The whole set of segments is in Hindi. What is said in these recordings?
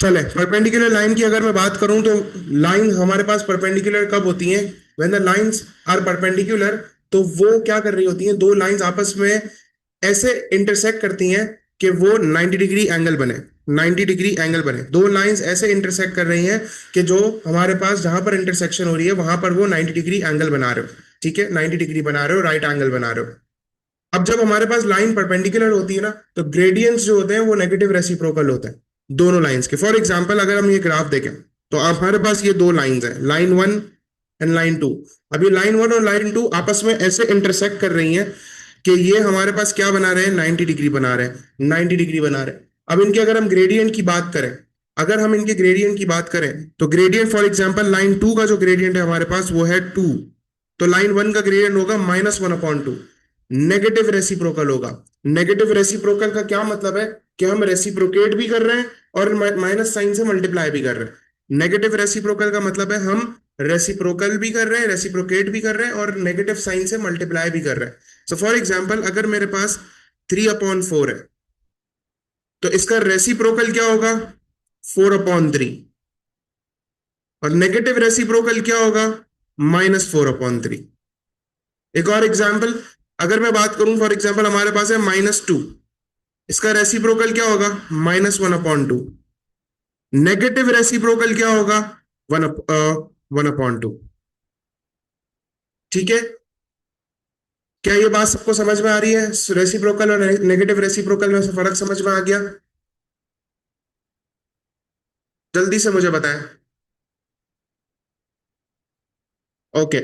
चले, परपेंडिकुलर लाइन की अगर मैं बात करूं तो लाइन हमारे पास परपेंडिकुलर कब होती हैं? When the lines are perpendicular. तो वो क्या कर रही होती हैं, दो लाइंस आपस में ऐसे इंटरसेक्ट करती हैं कि वो 90 डिग्री एंगल बने। 90 डिग्री एंगल बने, दो लाइंस ऐसे इंटरसेक्ट कर रही हैं कि जो हमारे पास जहां पर इंटरसेक्शन हो रही है वहां पर वो 90 डिग्री एंगल बना रहे हो। ठीक है, 90 डिग्री बना रहे हो, राइट एंगल बना रहे हो। अब जब हमारे पास लाइन परपेंडिकुलर होती है ना, तो ग्रेडियंट्स जो होते हैं वो नेगेटिव रेसिप्रोकल होते हैं दोनों लाइंस के। फॉर एग्जांपल अगर हम ये ग्राफ देखें तो हमारे पास ये दो लाइंस हैं, line one and line two. अभी लाइन वन और लाइन टू आपस में ऐसे इंटरसेक्ट कर रही हैं कि ये हमारे पास क्या बना रहे हैं, 90 डिग्री बना रहे हैं, 90 डिग्री बना रहे हैं। अब इनके अगर हम ग्रेडियंट की बात करें, अगर हम इनके ग्रेडियंट की बात करें तो gradient for example line two का जो ग्रेडियंट है हमारे पास वो है टू। तो लाइन वन का ग्रेडियंट होगा -1/2। नेगेटिव रेसिप्रोकल होगा। नेगेटिव रेसिप्रोकल का क्या मतलब है कि हम रेसिप्रोकेट भी कर रहे हैं और माइनस साइन से मल्टीप्लाई भी कर रहे हैं। नेगेटिव रेसिप्रोकल का मतलब है हम रेसिप्रोकल भी कर रहे हैं, रेसिप्रोकेट भी कर रहे हैं और नेगेटिव साइन से मल्टीप्लाई भी कर रहे हैं। सो फॉर एग्जाम्पल अगर मेरे पास 3/4 है तो इसका रेसिप्रोकल क्या होगा, 4/3। और नेगेटिव रेसिप्रोकल क्या होगा, -4/3। एक और एग्जाम्पल अगर मैं बात करूं, फॉर एग्जाम्पल हमारे पास है -2, इसका रेसिप्रोकल क्या होगा, -1/2। नेगेटिव रेसिप्रोकल क्या होगा, 1/2। ठीक है, क्या ये बात सबको समझ में आ रही है? रेसिप्रोकल और नेगेटिव रेसिप्रोकल में से फर्क समझ में आ गया? जल्दी से मुझे बताएं। Okay,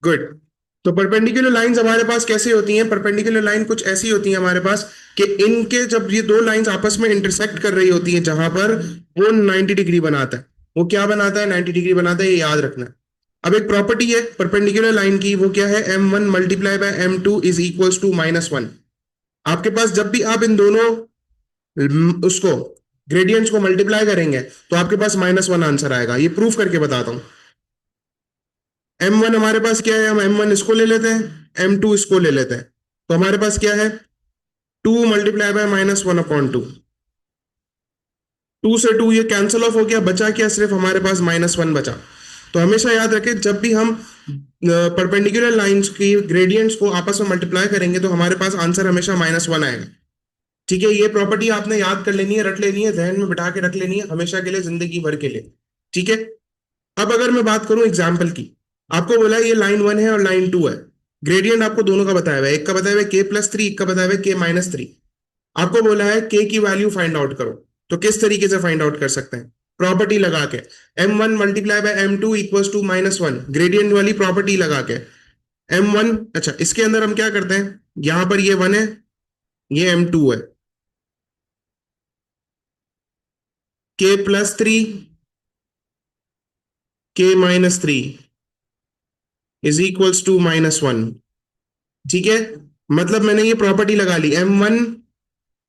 good. तो परपेंडिकुलर लाइंस हमारे पास कैसे होती हैं? परपेंडिकुलर लाइन कुछ ऐसी होती है हमारे पास कि इनके जब ये दो लाइंस आपस में इंटरसेक्ट कर रही होती हैं जहां पर वो 90 डिग्री बनाता है। वो क्या बनाता है, 90 डिग्री बनाता है, ये याद रखना है। अब एक प्रॉपर्टी है परपेंडिकुलर लाइन की, वो क्या है, M1 × M2 = -1। आपके पास जब भी आप इन दोनों उसको ग्रेडियंट्स को मल्टीप्लाई करेंगे तो आपके पास -1 आंसर आएगा। ये प्रूफ करके बताता हूं। M1 हमारे पास क्या है, हम M1 इसको ले लेते हैं, M2 इसको ले लेते हैं। तो हमारे पास क्या है, 2 × -1/2। 2 से 2 ये कैंसिल ऑफ हो गया, बचा क्या, सिर्फ हमारे पास -1 बचा। तो हमेशा याद रखें जब भी हम परपेंडिकुलर लाइंस की ग्रेडियंट्स को आपस में मल्टीप्लाई करेंगे तो हमारे पास आंसर हमेशा -1 आएगा। ठीक है, ये प्रॉपर्टी आपने याद कर लेनी है, रट लेनी है, ध्यान में बिठा के रख लेनी है हमेशा के लिए, जिंदगी भर के लिए। ठीक है। अब अगर मैं बात करूं एग्जाम्पल की, आपको बोला है ये लाइन वन है और लाइन टू है। ग्रेडियंट आपको दोनों का बताया हुआ है, एक का बताया हुआ है k+3, एक का बताया हुआ है k-3। आपको बोला है k की वैल्यू फाइंड आउट करो। तो किस तरीके से फाइंड आउट कर सकते हैं? प्रॉपर्टी लगा के, M1 × M2 = -1, ग्रेडियंट वाली प्रॉपर्टी लगा के। M1, अच्छा इसके अंदर हम क्या करते हैं, यहां पर ये 1 है, ये M2 है। k+3, k-3 = -1। ठीक है, मतलब मैंने ये प्रॉपर्टी लगा ली, M1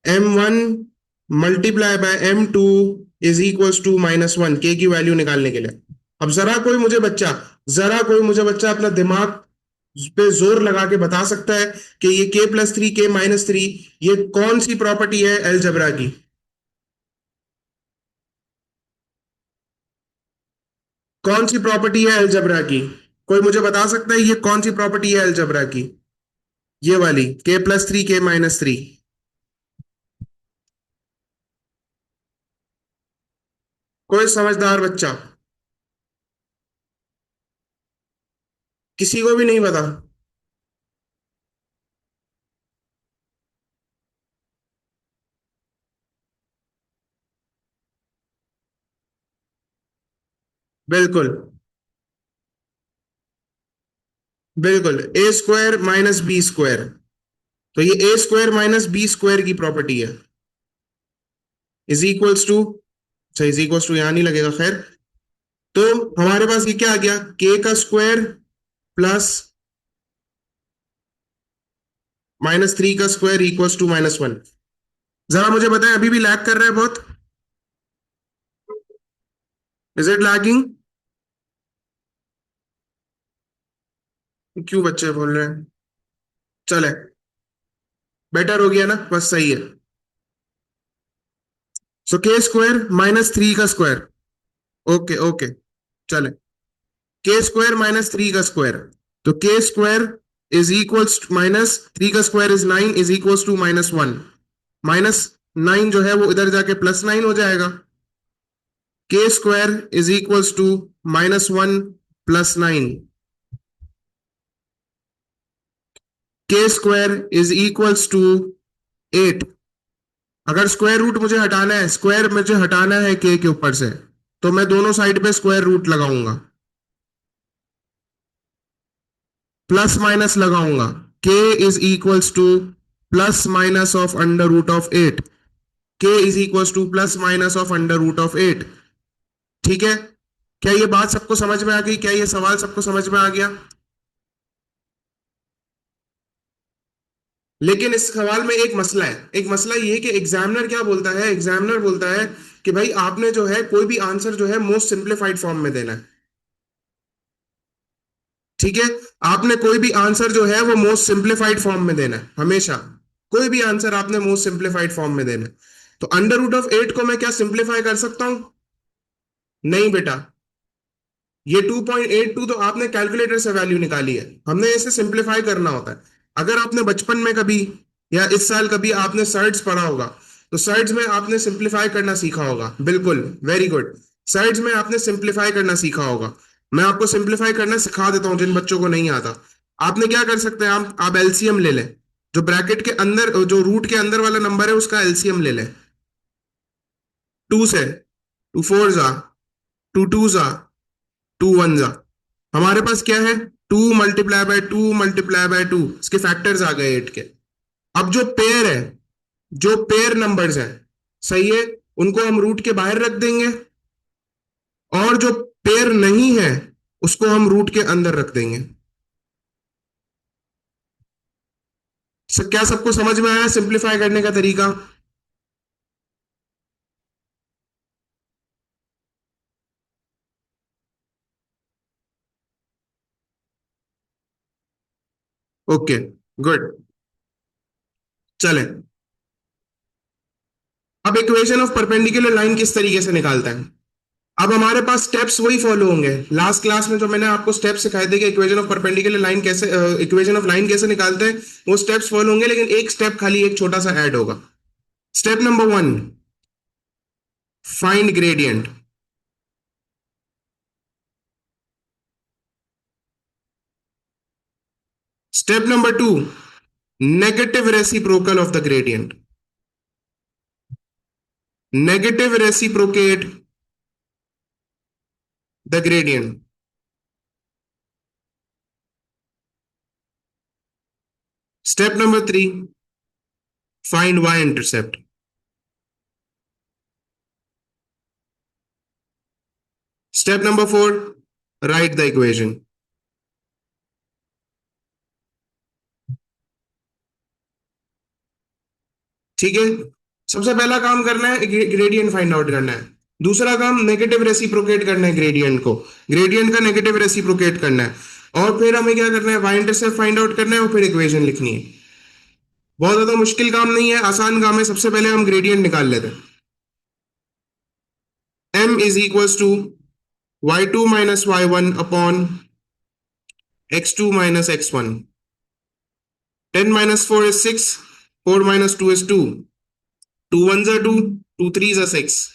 × M2 = -1, के की वैल्यू निकालने के लिए। अब जरा कोई मुझे बच्चा अपना दिमाग पे जोर लगा के बता सकता है कि ये k+3 k-3 ये कौन सी प्रॉपर्टी है अलजेब्रा की? कौन सी प्रॉपर्टी है अलजेब्रा की? कोई मुझे बता सकता है ये कौन सी प्रॉपर्टी है अलजेब्रा की? ये वाली k+3 k-3। कोई समझदार बच्चा? किसी को भी नहीं पता? बिल्कुल, बिल्कुल, A² - B²। तो ये A² - B² की प्रॉपर्टी है। इज इक्वल्स टू, अच्छा इज इक्वल्स टू यहां नहीं लगेगा, खैर। तो हमारे पास ये क्या आ गया, k² +-3 का स्क्वायर = -1। जरा मुझे बताएं, अभी भी लैग कर रहा है बहुत? Is it lagging? क्यों बच्चे बोल रहे हैं? चले, बेटर हो गया ना, बस सही है। सो के स्क्वायर माइनस 3 का स्क्वायर। ओके ओके, चले। के स्क्वायर माइनस 3 का स्क्वायर, तो के स्क्वायर इज इक्वल्स माइनस 3 का square is 9 is equals to -1। -9 जो है वो इधर जाके +9 हो जाएगा। के स्क्वायर इज इक्वल्स टू -1 +9। के स्क्वायर इज इक्वल्स टू 8। अगर स्क्वायर रूट मुझे हटाना है, स्क्वायर मुझे हटाना है के ऊपर से, तो मैं दोनों साइड पे स्क्वायर रूट लगाऊंगा, प्लस माइनस लगाऊंगा। K is equals to plus minus of under root of 8। K is equals to plus minus of under root of 8। ठीक है, क्या ये बात सबको समझ में आ गई? क्या ये सवाल सबको समझ में आ गया? लेकिन इस सवाल में एक मसला है। एक मसला ये है कि एग्जामिनर क्या बोलता है, एग्जामिनर बोलता है कि भाई आपने जो है कोई भी आंसर जो है मोस्ट सिंप्लीफाइड फॉर्म में देना है। ठीक है, आपने कोई भी आंसर जो है वो मोस्ट सिंप्लीफाइड फॉर्म में देना है हमेशा। कोई भी आंसर आपने मोस्ट सिंप्लीफाइड फॉर्म में देना है। तो अंडर रूट ऑफ 8 को मैं क्या सिंप्लीफाई कर सकता हूं? नहीं बेटा, ये 2.82 तो आपने कैलकुलेटर से वैल्यू निकाली है, हमने इसे सिंप्लीफाई करना होता है। अगर आपने बचपन में कभी या इस साल कभी आपने सर्ट्स पढ़ा होगा, तो सर्ट्स में आपने सिंप्लीफाई करना सीखा होगा। बिल्कुल, वेरी गुड। सर्ट्स में आपने सिंप्लीफाई करना सीखा होगा। मैं आपको सिंप्लीफाई करना सिखा देता हूं जिन बच्चों को नहीं आता। आपने क्या कर सकते हैं, आप एलसीएम ले लें। जो ब्रैकेट के अंदर, जो रूट के अंदर वाला नंबर है उसका एलसीएम ले लें। 2 से 2 4 जा, 2 2 जा, 2 1 जा। हमारे पास क्या है, 2 × 2 × 2 इसके फैक्टर्स आ गए 8 के। अब जो पेयर है, जो पेयर नंबर्स है, सही है, उनको हम रूट के बाहर रख देंगे, और जो पेयर नहीं है उसको हम रूट के अंदर रख देंगे। क्या सबको समझ में आया सिंप्लीफाई करने का तरीका? Okay, good. चले, अब इक्वेशन ऑफ परपेंडिकुलर लाइन किस तरीके से निकालता है? अब हमारे पास स्टेप्स वही फॉलो होंगे। लास्ट क्लास में जो मैंने आपको स्टेप्स सिखाए थे कि इक्वेशन ऑफ परपेंडिकुलर लाइन कैसे, इक्वेशन ऑफ लाइन कैसे निकालते हैं, वो स्टेप्स फॉलो होंगे, लेकिन एक स्टेप खाली एक छोटा सा ऐड होगा। Step number 1, find gradient. Step number 2, negative reciprocal of the gradient. Negative reciprocate the gradient. Step number 3, find y intercept. Step number 4, right the equation. ठीक है, सबसे पहला काम करना है ग्रेडियंट फाइंड आउट करना है। दूसरा काम नेगेटिव रेसिप्रोकेट करना है ग्रेडियंट को, ग्रेडियंट का नेगेटिव रेसिप्रोकेट करना है। और फिर हमें क्या करना है, वाई इंटरसेप्ट फाइंड आउट करना है और फिर इक्वेशन लिखनी है। बहुत ज्यादा मुश्किल काम नहीं है, आसान काम है। सबसे पहले हम ग्रेडियंट निकाल लेते हैं। m is equals to y2 minus y1 upon x2 minus x1। 10 minus 4 is 6, 4 minus 2 is 2, 2 1s are 2, 2 3s are 6।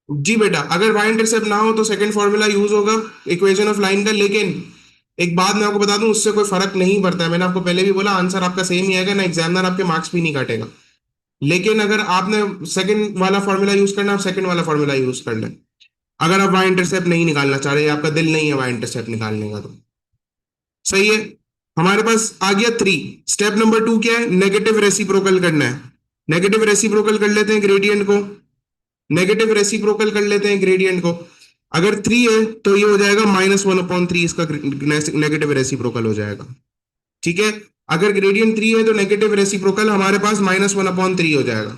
जी बेटा, अगर y इंटरसेप्ट ना हो तो सेकंड फॉर्मूला यूज होगा इक्वेशन ऑफ लाइन का। लेकिन एक बात मैं आपको बता दूं, उससे कोई फर्क नहीं पड़ता है। मैंने आपको पहले भी बोला, आंसर आपका सेम ही आएगा ना, एग्जामिनर आपके मार्क्स भी नहीं काटेगा। लेकिन अगर आपने सेकंड वाला फॉर्मूला यूज करना, आप सेकंड वाला फॉर्मूला यूज कर लें। अगर आप y इंटरसेप्ट नहीं निकालना चाह रहे, आपका दिल नहीं है y इंटरसेप्ट निकालने का, तो सही है। हमारे पास आ गया 3। स्टेप नंबर 2 क्या है, नेगेटिव रेसिप्रोकल करना है। नेगेटिव रेसिप्रोकल कर लेते हैं ग्रेडियंट को, नेगेटिव रेसिप्रोकल कर लेते हैं ग्रेडियंट को। अगर 3 है तो ये हो जाएगा -1/3, इसका नेगेटिव रेसिप्रोकल हो जाएगा। ठीक है, अगर ग्रेडियंट 3 है तो नेगेटिव रेसिप्रोकल हमारे पास -1/3 हो जाएगा।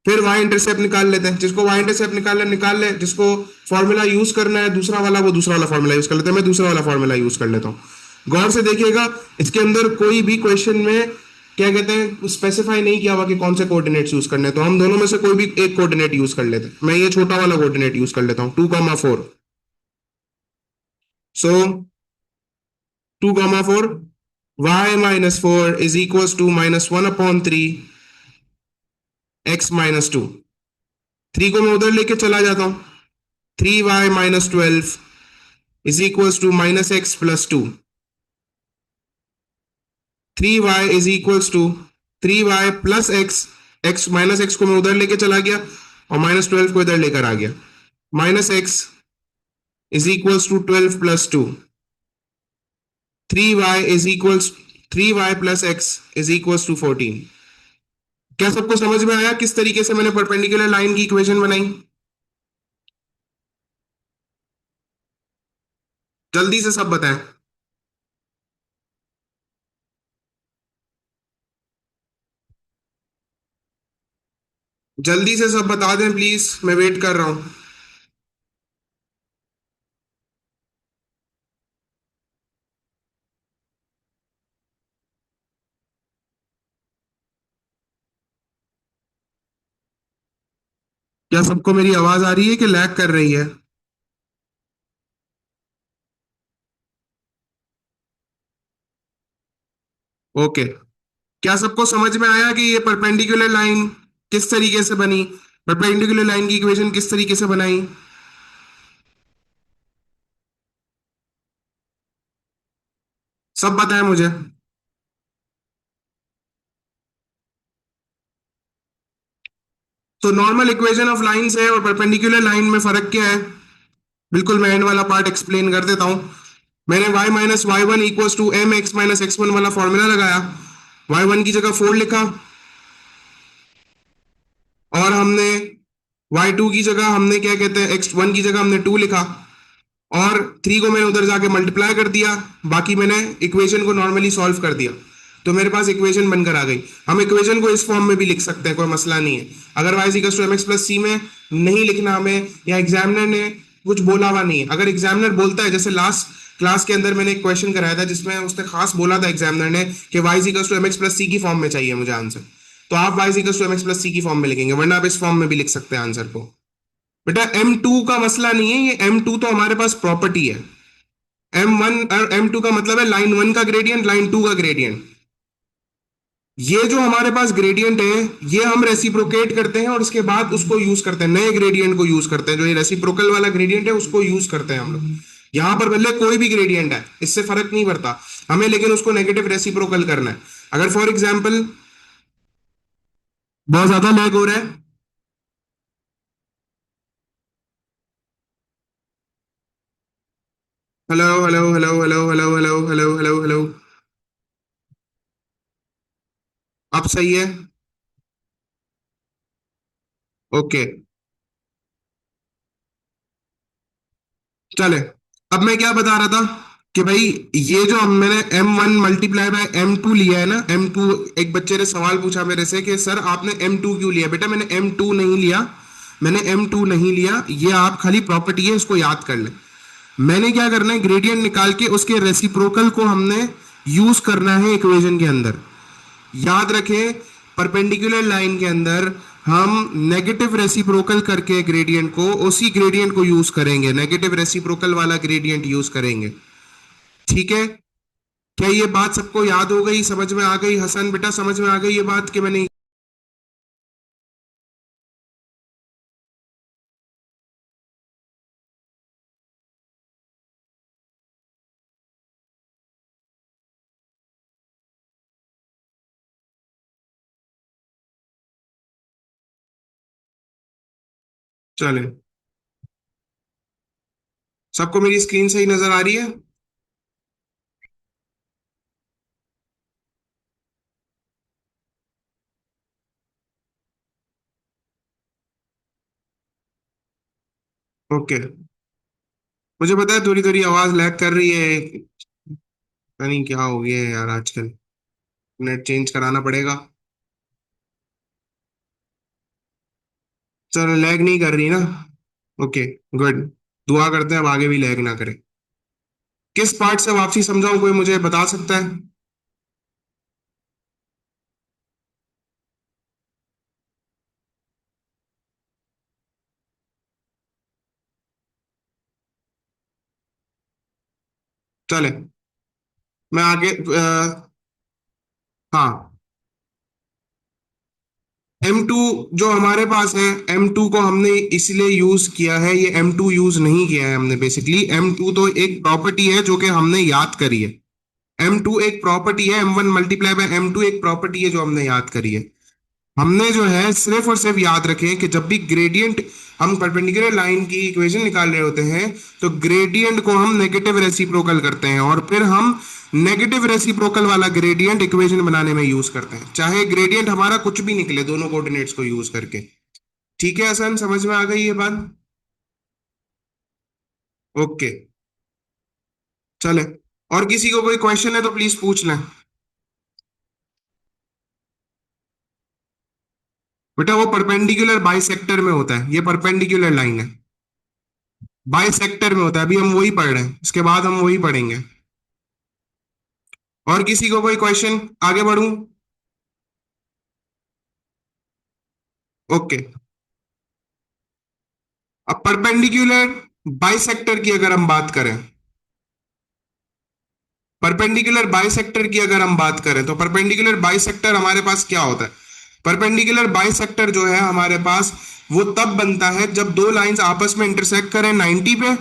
फिर y इंटरसेप्ट निकाल लेते हैं। जिसको y इंटरसेप्ट निकाल ले, जिसको फॉर्मूला यूज करना है दूसरा वाला, वो दूसरा वाला फॉर्मूला यूज कर लेते हैं। मैं दूसरा वाला फॉर्मूला यूज कर लेता हूँ। गौर से देखिएगा, इसके अंदर कोई भी क्वेश्चन में क्या कहते हैं, स्पेसिफाई नहीं किया हुआ कि कौन से कोऑर्डिनेट्स यूज करने हैं, तो हम दोनों में से कोई भी एक कोऑर्डिनेट यूज कर लेते हैं। मैं ये छोटा वाला कोऑर्डिनेट यूज कर लेता हूँ, 2,4। सो 2,4, y-4 is equals to -1/3 x-2। 3 को मैं उधर लेके चला जाता हूँ। 3y-12 is equals to -x+2। 3y is equals to 3y plus x. X minus x को मैं उधर लेके चला गया और -12 को इधर लेकर आ गया। -x is equals to 12+2। 3y is equals 3y plus x is equals to 14। क्या सबको समझ में आया किस तरीके से मैंने परपेंडिकुलर लाइन की इक्वेशन बनाई? जल्दी से सब बताएं। जल्दी से सब बता दें प्लीज, मैं वेट कर रहा हूं। क्या सबको मेरी आवाज आ रही है कि लैग कर रही है? ओके। क्या सबको समझ में आया कि ये परपेंडिकुलर लाइन किस तरीके से बनी, परपेंडिकुलर लाइन की इक्वेशन किस तरीके से बनाई? सब बताएं मुझे। तो नॉर्मल इक्वेशन ऑफ लाइंस है और परपेंडिकुलर लाइन में फर्क क्या है? बिल्कुल, मैं एंड वाला पार्ट एक्सप्लेन कर देता हूं। मैंने y-y1 इक्वल्स टू mx-x1 वाला फॉर्मूला लगाया। y1 की जगह 4 लिखा और हमने y2 की जगह हमने क्या कहते हैं, x1 की जगह हमने 2 लिखा और 3 को मैंने उधर जाके मल्टीप्लाई कर दिया। बाकी मैंने इक्वेशन को नॉर्मली सॉल्व कर दिया, तो मेरे पास इक्वेशन बनकर आ गई। हम इक्वेशन को इस फॉर्म में भी लिख सकते हैं, कोई मसला नहीं है। अगर y equals to mx plus C में नहीं लिखना हमें, या एग्जामिनर ने कुछ बोला हुआ नहीं है, अगर एग्जामिनर बोलता है, जैसे लास्ट क्लास के अंदर मैंने एक क्वेश्चन कराया था जिसमें उसने खास बोला था एग्जामिनर ने कि y equals to mx plus C की फॉर्म में चाहिए मुझे आंसर, तो आप y equals to mx plus C की फॉर्म में लिखेंगे, वरना आप इस फॉर्म में भी लिख सकते हैं आंसर को। बेटा M2 का मसला नहीं है, ये M2 तो हमारे पास प्रॉपर्टी है। M1 और M2 का मतलब है लाइन 1 का ग्रेडियंट, लाइन 2 का ग्रेडियंट। ये जो हमारे पास ग्रेडियंट है, ये हम रेसिप्रोकेट करते हैं और इसके बाद उसको यूज करते हैं, नए ग्रेडियंट को यूज करते हैं। जो ये रेसिप्रोकल वाला ग्रेडियंट है उसको यूज करते हैं हम लोग। यहां पर भले कोई भी ग्रेडियंट है, इससे फर्क नहीं पड़ता हमें, लेकिन उसको नेगेटिव रेसिप्रोकल करना है। अगर फॉर एग्जाम्पल बहुत ज्यादा लैग हो रहा है। Hello hello hello hello hello hello hello hello hello. अब सही है? ओके, चले। अब मैं क्या बता रहा था कि भाई, ये जो हम मैंने M1 मल्टीप्लाई बाय M2 लिया है ना, M2, एक बच्चे ने सवाल पूछा मेरे से कि सर आपने M2 क्यों लिया? बेटा मैंने M2 नहीं लिया, मैंने M2 नहीं लिया, ये आप खाली प्रॉपर्टी है, इसको याद कर लें। मैंने क्या करना है, ग्रेडियंट निकाल के उसके रेसिप्रोकल को हमने यूज करना है इक्वेशन के अंदर। याद रखें, परपेंडिकुलर लाइन के अंदर हम नेगेटिव रेसिप्रोकल करके ग्रेडियंट को, उसी ग्रेडियंट को यूज करेंगे, नेगेटिव रेसिप्रोकल वाला ग्रेडियंट यूज करेंगे। ठीक है? क्या ये बात सबको याद हो गई, समझ में आ गई? हसन बेटा समझ में आ गई ये बात कि मैंने? चले, सबको मेरी स्क्रीन सही नजर आ रही है? ओके। मुझे पता है थोड़ी थोड़ी आवाज लैग कर रही है, पता नहीं क्या हो गया है यार आजकल, नेट चेंज कराना पड़ेगा। चलो, लैग नहीं कर रही ना? Okay, good. दुआ करते हैं अब आगे भी लैग ना करे। किस पार्ट से वापसी समझाऊं, कोई मुझे बता सकता है? चले, मैं आगे हाँ, M2 जो हमारे पास है, M2 को हमने इसलिए यूज किया है, ये M2 यूज नहीं किया है हमने। बेसिकली M2 तो एक प्रॉपर्टी है जो कि हमने याद करी है। M2 एक प्रॉपर्टी है, M1 मल्टीप्लाई बाय M2 एक प्रॉपर्टी है जो हमने याद करी है। हमने जो है सिर्फ और सिर्फ याद रखें कि जब भी ग्रेडियंट, हम परपेंडिकुलर लाइन की इक्वेशन निकाल रहे होते हैं, तो ग्रेडियंट को हम नेगेटिव रेसिप्रोकल करते हैं और फिर हम नेगेटिव रेसिप्रोकल वाला ग्रेडियंट इक्वेशन बनाने में यूज करते हैं, चाहे ग्रेडियंट हमारा कुछ भी निकले दोनों कोऑर्डिनेट्स को यूज करके। ठीक है हसन, समझ में आ गई ये बात? ओके, चले। और किसी को कोई क्वेश्चन है तो प्लीज पूछ लें। बेटा वो परपेंडिकुलर बाइसेक्टर में होता है, ये परपेंडिकुलर लाइन है, बाइसेक्टर में होता है। अभी हम वही पढ़ रहे हैं, इसके बाद हम वही पढ़ेंगे। और किसी को कोई क्वेश्चन, आगे बढ़ूं? ओके। अब परपेंडिकुलर बाइसेक्टर की अगर हम बात करें, परपेंडिकुलर बाइसेक्टर की अगर हम बात करें तो परपेंडिकुलर बाइसेक्टर हमारे पास क्या होता है? परपेंडिकुलर बाइसेक्टर जो है हमारे पास, वो तब बनता है जब दो लाइंस आपस में इंटरसेक्ट करें 90 पे।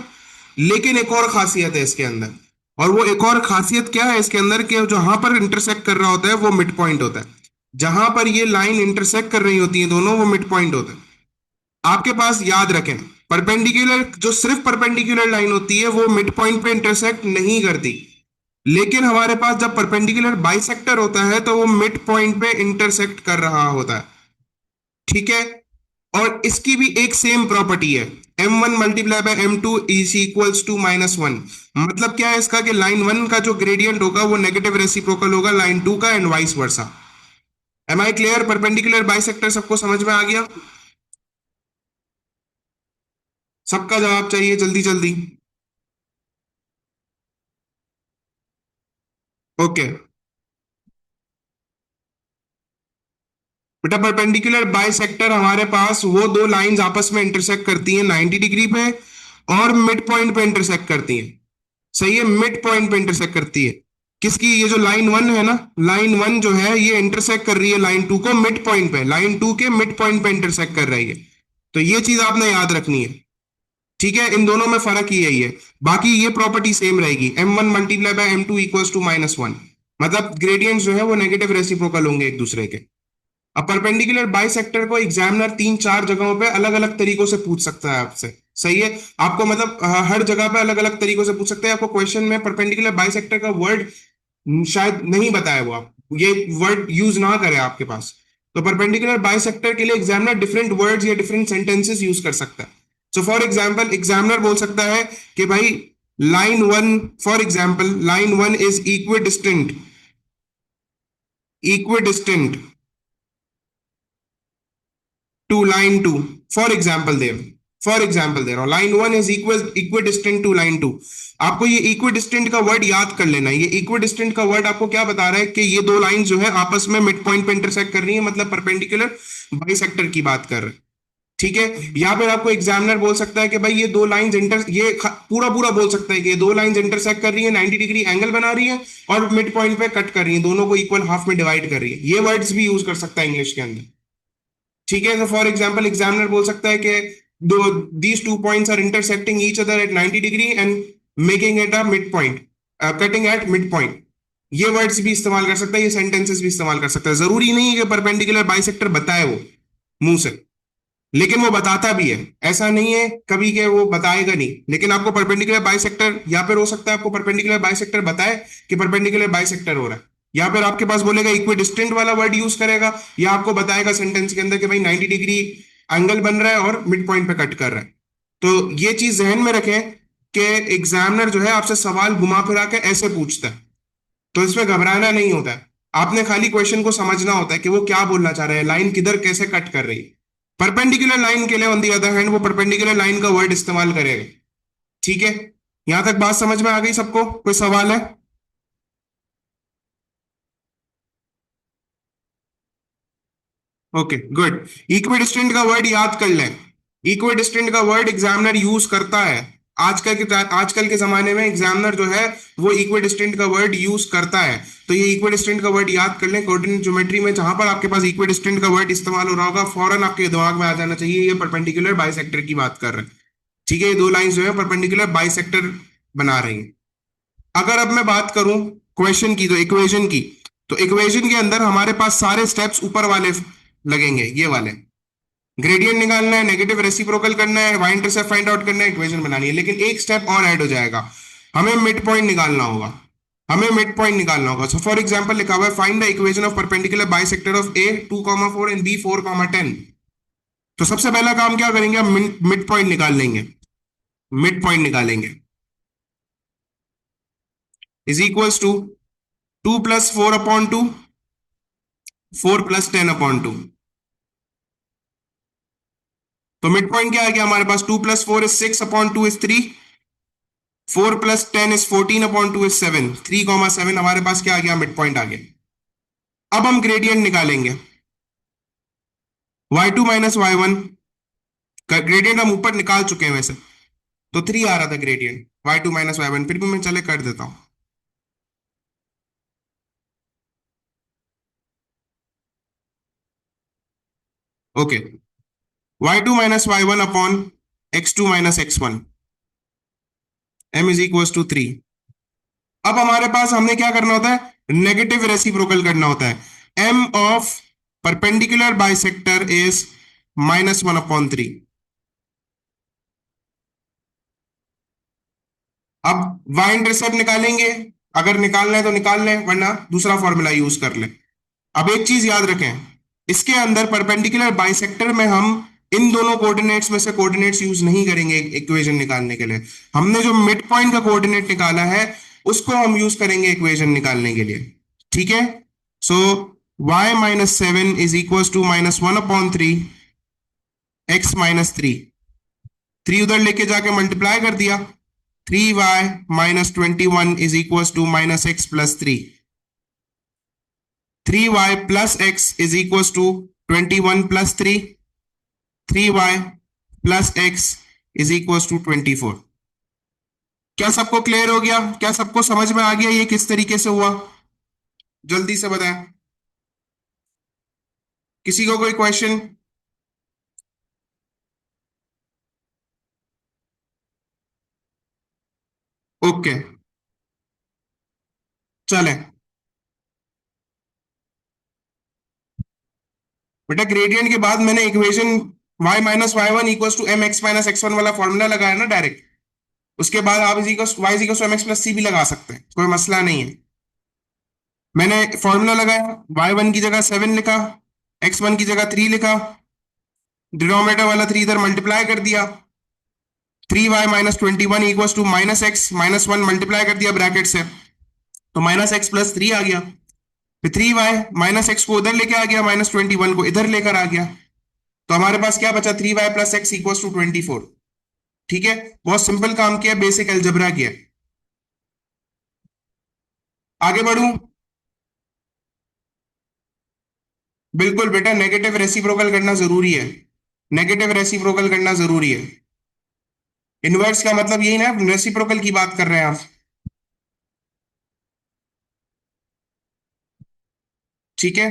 लेकिन एक और खासियत है इसके अंदर, और वो एक और खासियत क्या है इसके अंदर, कि जहां पर इंटरसेक्ट कर रहा होता है वो मिड पॉइंट होता है। जहां पर ये लाइन इंटरसेक्ट कर रही होती है दोनों, वो मिड पॉइंट होता है। आपके पास याद रखें, परपेंडिकुलर जो सिर्फ परपेंडिकुलर लाइन होती है वो मिड पॉइंट पे इंटरसेक्ट नहीं करती। लेकिन हमारे पास जब परपेंडिकुलर बाइसेक्टर होता है तो वो मिड पॉइंट पे इंटरसेक्ट कर रहा होता है। ठीक है। और इसकी भी एक सेम प्रॉपर्टी है, M1 multiply by M2 is equals to -1। मतलब क्या है इसका, कि लाइन वन का जो ग्रेडियंट होगा वो नेगेटिव रेसिप्रोकल होगा लाइन टू का, and vice versa. Am I clear? Perpendicular bisector सबको समझ में आ गया? सबका जवाब चाहिए जल्दी जल्दी। ओके बेटा, परपेंडिकुलर बाइसेक्टर हमारे पास वो दो लाइंस आपस में इंटरसेक्ट करती हैं 90 डिग्री पे, और मिड पॉइंट पे इंटरसेक्ट करती हैं। सही है, मिड पॉइंट पे इंटरसेक्ट करती है। किसकी? ये जो लाइन वन है ना, लाइन वन जो है ये इंटरसेक्ट कर रही है लाइन टू को मिड पॉइंट पे, लाइन टू के मिड पॉइंट पे इंटरसेक्ट कर रही है। तो ये चीज आपने याद रखनी है। ठीक है, इन दोनों में फर्क ही यही है। बाकी ये प्रॉपर्टी सेम रहेगी, M1 multiply by M2 equals to -1। मतलब ग्रेडियंट जो है वो नेगेटिव रेसिप्रोकल होंगे एक दूसरे के। अब परपेंडिकुलर बाइसेक्टर को एग्जामिनर तीन चार जगहों पे अलग अलग तरीकों से पूछ सकता है आपसे। सही है, आपको मतलब हर जगह पे अलग अलग तरीकों से पूछ सकते हैं। आपको क्वेश्चन में परपेंडिकुलर बाइसेक्टर का वर्ड शायद नहीं बताया, वो आप ये वर्ड यूज ना करे आपके पास, तो परपेंडिकुलर बाइसेक्टर के लिए एग्जामिनर डिफरेंट वर्ड्स या डिफरेंट सेंटेंसेस यूज कर सकता है। सो फॉर एग्जाम्पल एग्जामिनर बोल सकता है कि भाई line one, for example line one is equidistant, equidistant to line 2, for example there, line 1 is equidistant to line 2। आपको ये इक्विडिस्टेंट का वर्ड याद कर लेना है। ये इक्विडिस्टेंट का वर्ड आपको क्या बता रहा है, कि ये दो लाइन जो है आपस में मिड पॉइंट पे इंटरसेक्ट कर रही है, मतलब परपेंडिकुलर बाइसेक्टर की बात कर रहे हैं। ठीक है, या फिर आपको एग्जामिनर बोल सकता है कि भाई ये दो लाइंस इंटर, ये पूरा पूरा बोल सकता है कि ये दो लाइंस इंटरसेक्ट कर रही है, 90 डिग्री एंगल बना रही है, और मिड पॉइंट पे कट कर रही है, दोनों को इक्वल हाफ में डिवाइड कर रही है। ये वर्ड्स भी यूज कर सकता है इंग्लिश के अंदर। ठीक है, तो फॉर एग्जाम्पल एग्जामिनर बोल सकता है कि दो, these two points are intersecting each other at 90 degree and making it a mid point, cutting at mid point. ये वर्ड्स भी इस्तेमाल कर सकता है, ये सेंटेंसेस भी इस्तेमाल कर सकता है। जरूरी नहीं है कि परपेंडिकुलर बाइसेक्टर बताए वो मुंह से, लेकिन वो बताता भी है। ऐसा नहीं है कभी के वो बताएगा नहीं, लेकिन आपको परपेंडिकुलर बाइसेक्टर, या फिर हो सकता है आपको परपेंडिकुलर बाइसेक्टर बताए कि परपेंडिकुलर बाइसेक्टर हो रहा है, या फिर आपके पास बोलेगा इक्विडिस्टेंट वाला वर्ड यूज करेगा, या आपको बताएगा सेंटेंस के अंदर कि भाई 90 डिग्री एंगल बन रहा है और मिड पॉइंट पे कट कर रहा है। तो ये चीज जहन में रखें कि एग्जामिनर जो है आपसे सवाल घुमा फिरा के ऐसे पूछता है, तो इसमें घबराना नहीं होता है। आपने खाली क्वेश्चन को समझना होता है कि वो क्या बोलना चाह रहे हैं, लाइन किधर कैसे कट कर रही है। परपेंडिकुलर लाइन के लिए ऑन दी अदर हैंड वो परपेंडिकुलर लाइन का वर्ड इस्तेमाल करेगा। ठीक है, यहां तक बात समझ में आ गई सबको? कोई सवाल है? Okay good. इक्विडिस्टेंट का वर्ड याद कर लें। इक्विडिस्टेंट का वर्ड एग्जामिनर यूज करता है आजकल के जमाने में एग्जामिनर जो है वो इक्विडिस्टेंट का वर्ड यूज करता है। तो ये इक्विडिस्टेंट का वर्ड याद कर लें। कोऑर्डिनेट ज्योमेट्री में जहां पर आपके पास इक्विडिस्टेंट का वर्ड इस्तेमाल हो रहा होगा, फौरन आपके दिमाग में आ जाना चाहिए ये परपेंडिकुलर बाइसेक्टर की बात कर रहे हैं। ठीक है, ये दो लाइन जो है परपेंडिकुलर बाइसेक्टर बना रही है। अगर अब मैं बात करूं क्वेश्चन की, तो इक्वेशन की, तो इक्वेशन के अंदर हमारे पास सारे स्टेप्स ऊपर वाले लगेंगे, ये वाले। ग्रेडियंट निकालना है, नेगेटिव रेसिप्रोकल करना है, वाई इंटरसेप्ट फाइंड आउट करना है, इक्वेशन बनानी है। लेकिन एक स्टेप और ऐड हो जाएगा, हमें मिड पॉइंट निकालना होगा। हमें मिड पॉइंट निकालना होगा। सो फॉर एग्जांपल लिखा हुआ है, find the equation of perpendicular bisector of A 2,4 and B 4,10। तो सबसे पहला काम क्या करेंगे, हम मिड पॉइंट निकाल लेंगे। मिड पॉइंट निकालेंगे, इज इक्वल्स टू 2 + 4/2, 4 + 10/2। तो मिड पॉइंट क्या आ गया हमारे पास, 2 + 4 = 6/2 = 3, 4 + 10 = 14/2 = 7, 3,7 हमारे पास क्या आ गया, मिड पॉइंट आ गया। अब हम ग्रेडियंट निकालेंगे, y2 - y1 का ग्रेडियंट हम ऊपर निकाल चुके हैं वैसे। तो 3 आ रहा था ग्रेडियंट, y2 - y1, फिर भी मैं चले कर देता हूं। Okay, y2 - y1/x2 - x1, m = 3। अब हमारे पास हमने क्या करना होता है, नेगेटिव रेसिप्रोकल करना होता है। m of perpendicular bisector is -1/3। अब y इंटरसेप्ट निकालेंगे, अगर निकालना है तो निकाल लें, वरना दूसरा फॉर्मूला यूज कर लें। अब एक चीज याद रखें, इसके अंदर परपेंडिकुलर बाइसेक्टर में हम इन दोनों कोऑर्डिनेट्स में से कोऑर्डिनेट्स यूज नहीं करेंगे इक्वेशन निकालने के लिए। हमने जो मिड पॉइंट का कोऑर्डिनेट निकाला है उसको हम यूज करेंगे इक्वेशन निकालने के लिए। ठीक है, सो y - 7 = -1/3, x - 3। 3 उधर लेके जाके मल्टीप्लाई कर दिया, 3y - 21 = -x + 3। 3y + x = 21 + 3, 3y + x = 24। क्या सबको क्लियर हो गया? क्या सबको समझ में आ गया ये किस तरीके से हुआ? जल्दी से बताएं, किसी को कोई क्वेश्चन? ओके, चलें। बेटा ग्रेडियंट के बाद मैंने equation y - y1 = mx - x1 वाला फॉर्मूला लगाया ना डायरेक्ट। उसके बाद आप y = mx + c भी लगा सकते हैं, कोई मसला नहीं है। मैंने फॉर्मूला लगाया, y1 की जगह 7 लिखा, x1 की जगह 3 लिखा, डिनोमिनेटर वाला 3 इधर मल्टीप्लाई कर दिया, 3y - 21 = -x - 1 मल्टीप्लाई कर दिया ब्रैकेट से, तो -x + 3 आ गया। फिर 3y -x को उधर लेके आ गया, -21 को इधर लेकर आ गया, तो हमारे पास क्या बचा, 3y + x = 24। ठीक है, बहुत सिंपल काम किया, बेसिक अलजबरा किया। आगे बढ़ूं? बिल्कुल बेटा, नेगेटिव रेसिप्रोकल करना जरूरी है। नेगेटिव रेसिप्रोकल करना जरूरी है। इनवर्स का मतलब यही ना, रेसिप्रोकल की बात कर रहे हैं आप। ठीक है,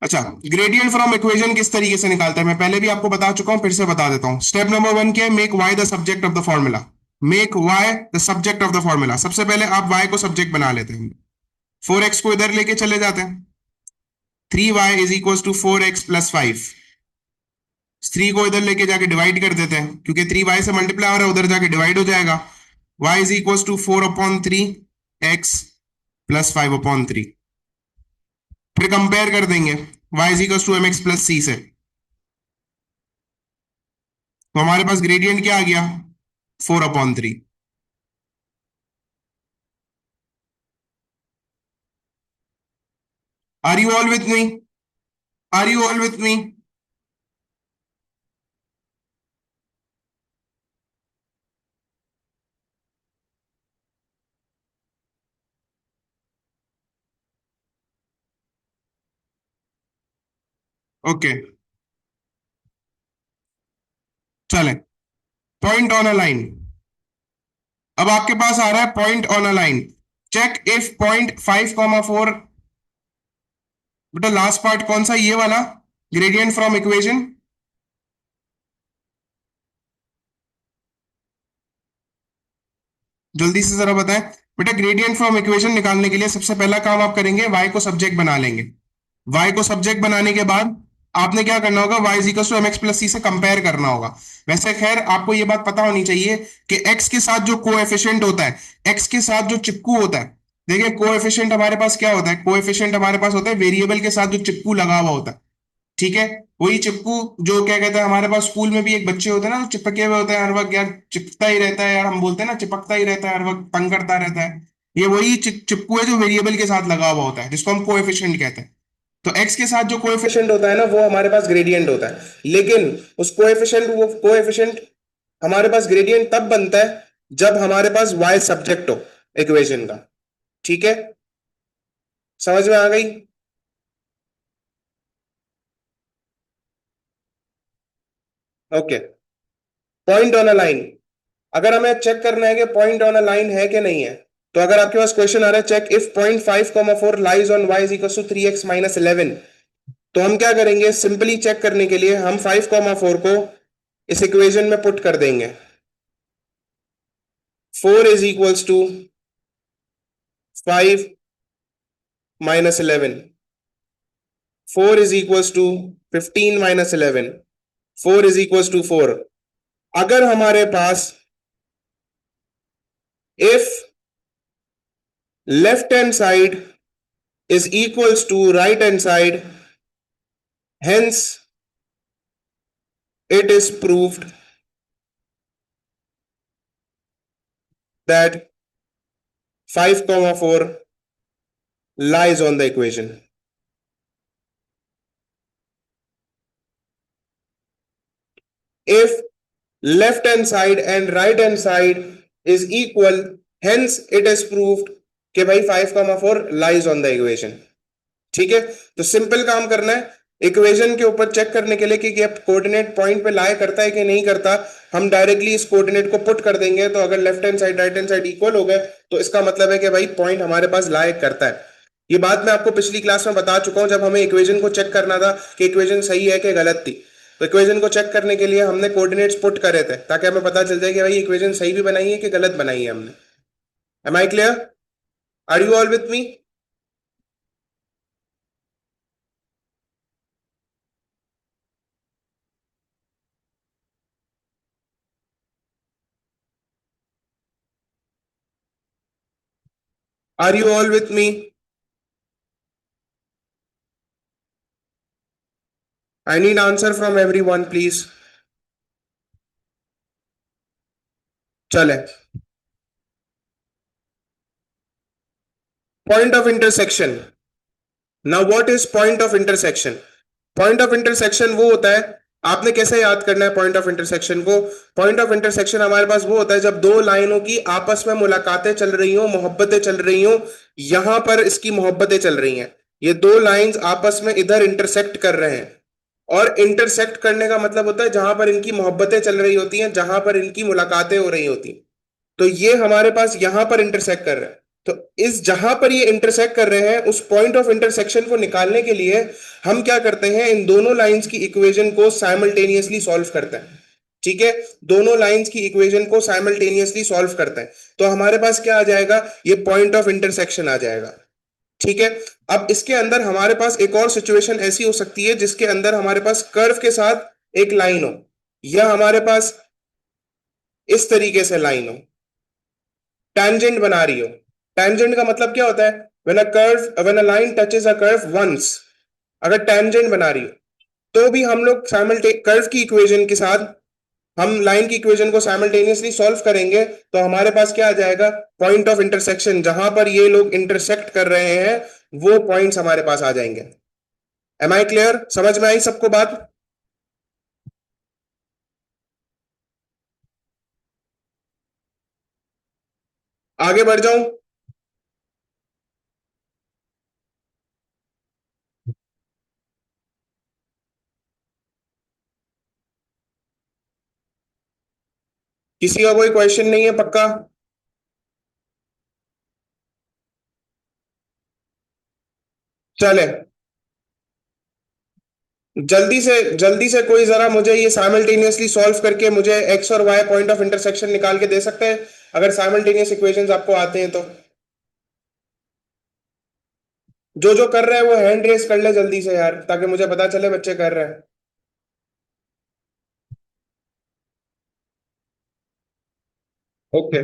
अच्छा, ग्रेडियंट फ्रॉम इक्वेशन किस तरीके से निकालते हैं मैं पहले भी आपको बता चुका हूं, फिर से बता देता हूं। स्टेप नंबर 1 क्या है, make why the subject of the formula. Make why the subject of the formula, सबसे पहले आप वाई को सब्जेक्ट बना लेते हैं। 4x को इधर लेके चले जाते हैं, 3y = 4x + 5। 3 को इधर लेके जाके डिवाइड कर देते हैं, क्योंकि 3y से मल्टीप्लाई हो रहा है, उधर जाके डिवाइड हो जाएगा। y = 4/3 x + 5/3। फिर कंपेयर कर देंगे y = mx + c से, तो हमारे पास ग्रेडियंट क्या आ गया, 4/3। Are you all with me? Are you all with me? Okay, चलें। Point on a line. अब आपके पास आ रहा है point on a line, check if point 5,4। बेटा लास्ट पार्ट कौन सा, ये वाला, ग्रेडियंट फ्रॉम इक्वेशन। जल्दी से जरा बताएं। बेटा ग्रेडियंट फ्रॉम इक्वेशन निकालने के लिए सबसे पहला काम आप करेंगे, y को सब्जेक्ट बना लेंगे। y को सब्जेक्ट बनाने के बाद आपने क्या करना होगा, y is equal to M X plus C से कंपेयर करना होगा। वैसे खैर आपको ये बात पता होनी चाहिए कि x के साथ जो कोएफिशिएंट होता है, x के साथ जो चिपकू होता है, देखिए कोएफिशिएंट हमारे पास क्या होता है, कोएफिशिएंट हमारे पास होता है वेरिएबल के साथ जो चिपकू लगा हुआ होता है। ठीक है, वही चिपकू, जो क्या कहते हैं, हमारे पास स्कूल में भी एक बच्चे होते हैं ना, जो चिपके हुए होते हैं हर वक्त, यार चिपकता ही रहता है यार, हम बोलते हैं ना चिपकता ही रहता है हर वक्त, तंग करता रहता है। ये वही चिपकू है जो वेरिएबल के साथ लगा हुआ होता है, जिसको हम कोएफिशिएंट कहते हैं। तो एक्स के साथ जो कोएफिशिएंट होता है ना, वो हमारे पास ग्रेडियंट होता है। लेकिन वो कोएफिशिएंट हमारे पास ग्रेडियंट तब बनता है जब हमारे पास वाई सब्जेक्ट हो इक्वेशन का। ठीक है, समझ में आ गई? Okay. Point on a line, अगर हमें चेक करना है कि पॉइंट ऑन अ लाइन है कि नहीं है, तो अगर आपके पास क्वेश्चन आ रहा है check if point 5,4 lies on y is equal to 3x-11, तो हम क्या करेंगे, सिंपली चेक करने के लिए हम 5,4 को इस इक्वेशन में पुट कर देंगे। 4 is equals to 5 - 11, 4 is equals to 15 - 11, 4 is equals to 4। अगर हमारे पास if left hand side is equals to right hand side, hence it is proved that 5,4 lies on the equation. If left hand side and right hand side is equal, hence it is proved कि भाई 5,4 lies on the equation. ठीक है, तो सिंपल काम करना है इक्वेशन के ऊपर चेक करने के लिए कि कोऑर्डिनेट पॉइंट पे लाई करता है कि नहीं करता। हम डायरेक्टली इस कोऑर्डिनेट को पुट कर देंगे, तो अगर left hand side right hand side equal हो गए, तो इसका मतलब है कि भाई पॉइंट हमारे पास लाई करता है। ये बात मैं आपको पिछली क्लास में बता चुका हूं, जब हमें इक्वेशन को चेक करना था कि इक्वेशन सही है कि गलत थी। तो इक्वेशन को चेक करने के लिए हमने कोऑर्डिनेट्स पुट करे थे, ताकि हमें पता चल जाए कि भाई इक्वेशन सही भी बनाई है कि गलत बनाई है हमने। Am I clear? Are you all with me? Are you all with me? I need answer from everyone, please. चले, point of intersection. Now what is point of intersection? Point of intersection वो होता है, आपने कैसे याद करना है पॉइंट ऑफ इंटरसेक्शन को? पॉइंट ऑफ इंटरसेक्शन हमारे पास वो होता है जब दो लाइनों की आपस में मुलाकातें चल रही हो, मोहब्बतें चल रही हो। यहां पर इसकी मोहब्बतें चल रही हैं, ये दो लाइंस आपस में इधर इंटरसेक्ट कर रहे हैं। और इंटरसेक्ट करने का मतलब होता है जहां पर इनकी मोहब्बतें चल रही होती हैं, जहां पर इनकी मुलाकातें हो रही होती हैं। तो ये हमारे पास यहां पर इंटरसेक्ट कर रहे हैं। तो इस जहां पर ये इंटरसेक्ट कर रहे हैं, उस पॉइंट ऑफ इंटरसेक्शन को निकालने के लिए हम क्या करते हैं, इन दोनों लाइंस की इक्वेशन को साइमल्टेनियसली सॉल्व करते हैं। ठीक है, दोनों लाइंस की इक्वेशन को साइमल्टेनियसली सॉल्व करते हैं, तो हमारे पास क्या आ जाएगा, ये पॉइंट ऑफ इंटरसेक्शन आ जाएगा। ठीक है, अब इसके अंदर हमारे पास एक और सिचुएशन ऐसी हो सकती है जिसके अंदर हमारे पास कर्व के साथ एक लाइन हो, या हमारे पास इस तरीके से लाइन हो, टैंजेंट बना रही हो। टैंजेंट का मतलब क्या होता है, when a line touches a curve once, अगर टैंजेंट बना रही हो, तो भी हम लोग कर्व की इक्वेशन के साथ हम लाइन की इक्वेशन को साइमल्टेनियसली सॉल्व करेंगे, तो हमारे पास क्या आ जाएगा, पॉइंट ऑफ इंटरसेक्शन, जहां पर ये लोग इंटरसेक्ट कर रहे हैं, वो पॉइंट्स हमारे पास आ जाएंगे। Am I clear? समझ में आई सबको बात? आगे बढ़ जाऊं? किसी का कोई क्वेश्चन नहीं है पक्का? चले, जल्दी से कोई जरा मुझे ये साइमल्टेनियसली सॉल्व करके मुझे एक्स और वाई पॉइंट ऑफ इंटरसेक्शन निकाल के दे सकते हैं, अगर साइमल्टेनियस इक्वेशंस आपको आते हैं तो। जो जो कर रहे हैं वो हैंड रेस कर ले जल्दी से यार, ताकि मुझे पता चले बच्चे कर रहे हैं। ओके।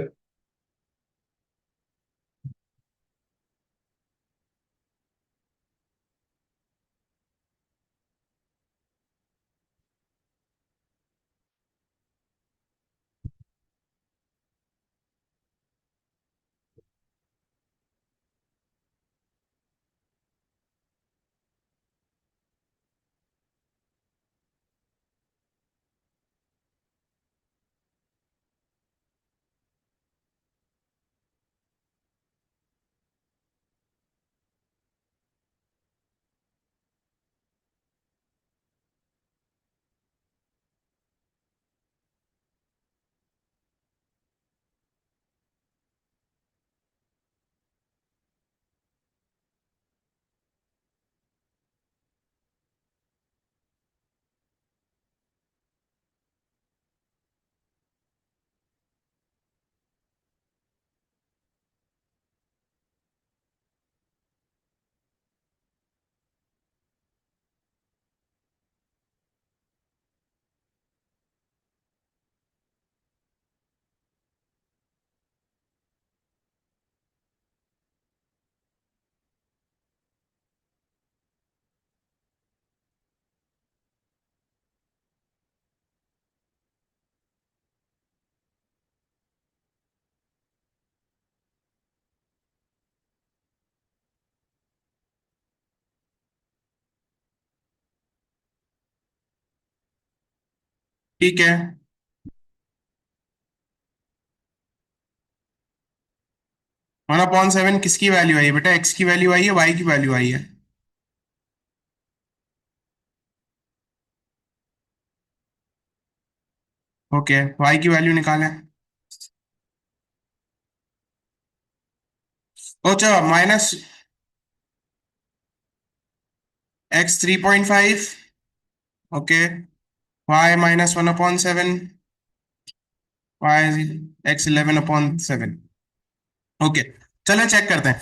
ठीक है। 1/7 किसकी वैल्यू आई है बेटा? एक्स की वैल्यू आई है, वाई की वैल्यू आई है? ओके, वाई की वैल्यू निकालें। अच्छा, minus x 3.5। Okay, y -1/7, y x 11/7। Okay, चलो चेक करते हैं।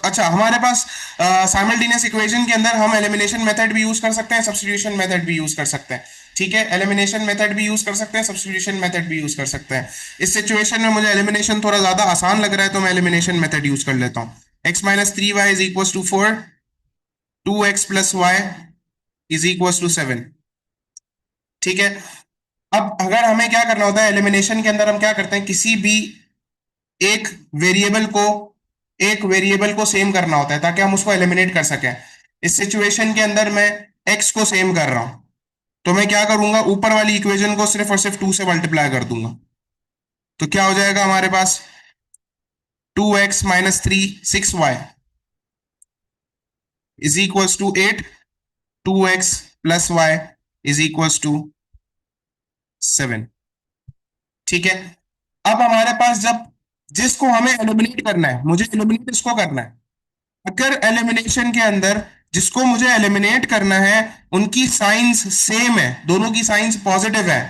अच्छा, हमारे पास साइमल्टेनियस इक्वेशन के अंदर हम एलिमिनेशन मेथड भी यूज कर सकते हैं, सब्स्टिट्यूशन मेथड भी यूज कर सकते हैं। ठीक है, एलिमिनेशन मेथड भी यूज कर सकते हैं, सब्स्टिट्यूशन मेथड भी यूज कर सकते हैं। इस सिचुएशन में मुझे एलिमिनेशन थोड़ा ज्यादा आसान लग रहा है, तो मैं एलिमिनेशन मेथड यूज कर लेता हूँ। x-3y is equal to 4, 2x plus y is equal to 7। ठीक है। अब अगर हमें क्या करना होता है एलिमिनेशन के अंदर, हम क्या करते हैं, किसी भी एक वेरिएबल को एक वेरिएबल को सेम करना होता है ताकि हम उसको एलिमिनेट कर सकें। इस सिचुएशन के अंदर मैं एक्स को सेम कर रहा हूं, तो मैं क्या करूंगा, ऊपर वाली इक्वेशन को सिर्फ और सिर्फ 2 से मल्टीप्लाई कर दूंगा। तो क्या हो जाएगा हमारे पास? 2x-3 6y is equals to 8, 2x plus y is equals to 7। ठीक है। अब हमारे पास जब जिसको हमें एलिमिनेट करना है, मुझे एलिमिनेट इसको करना है। अगर एलिमिनेशन के अंदर जिसको मुझे एलिमिनेट करना है उनकी साइंस सेम है, दोनों की साइंस पॉजिटिव है,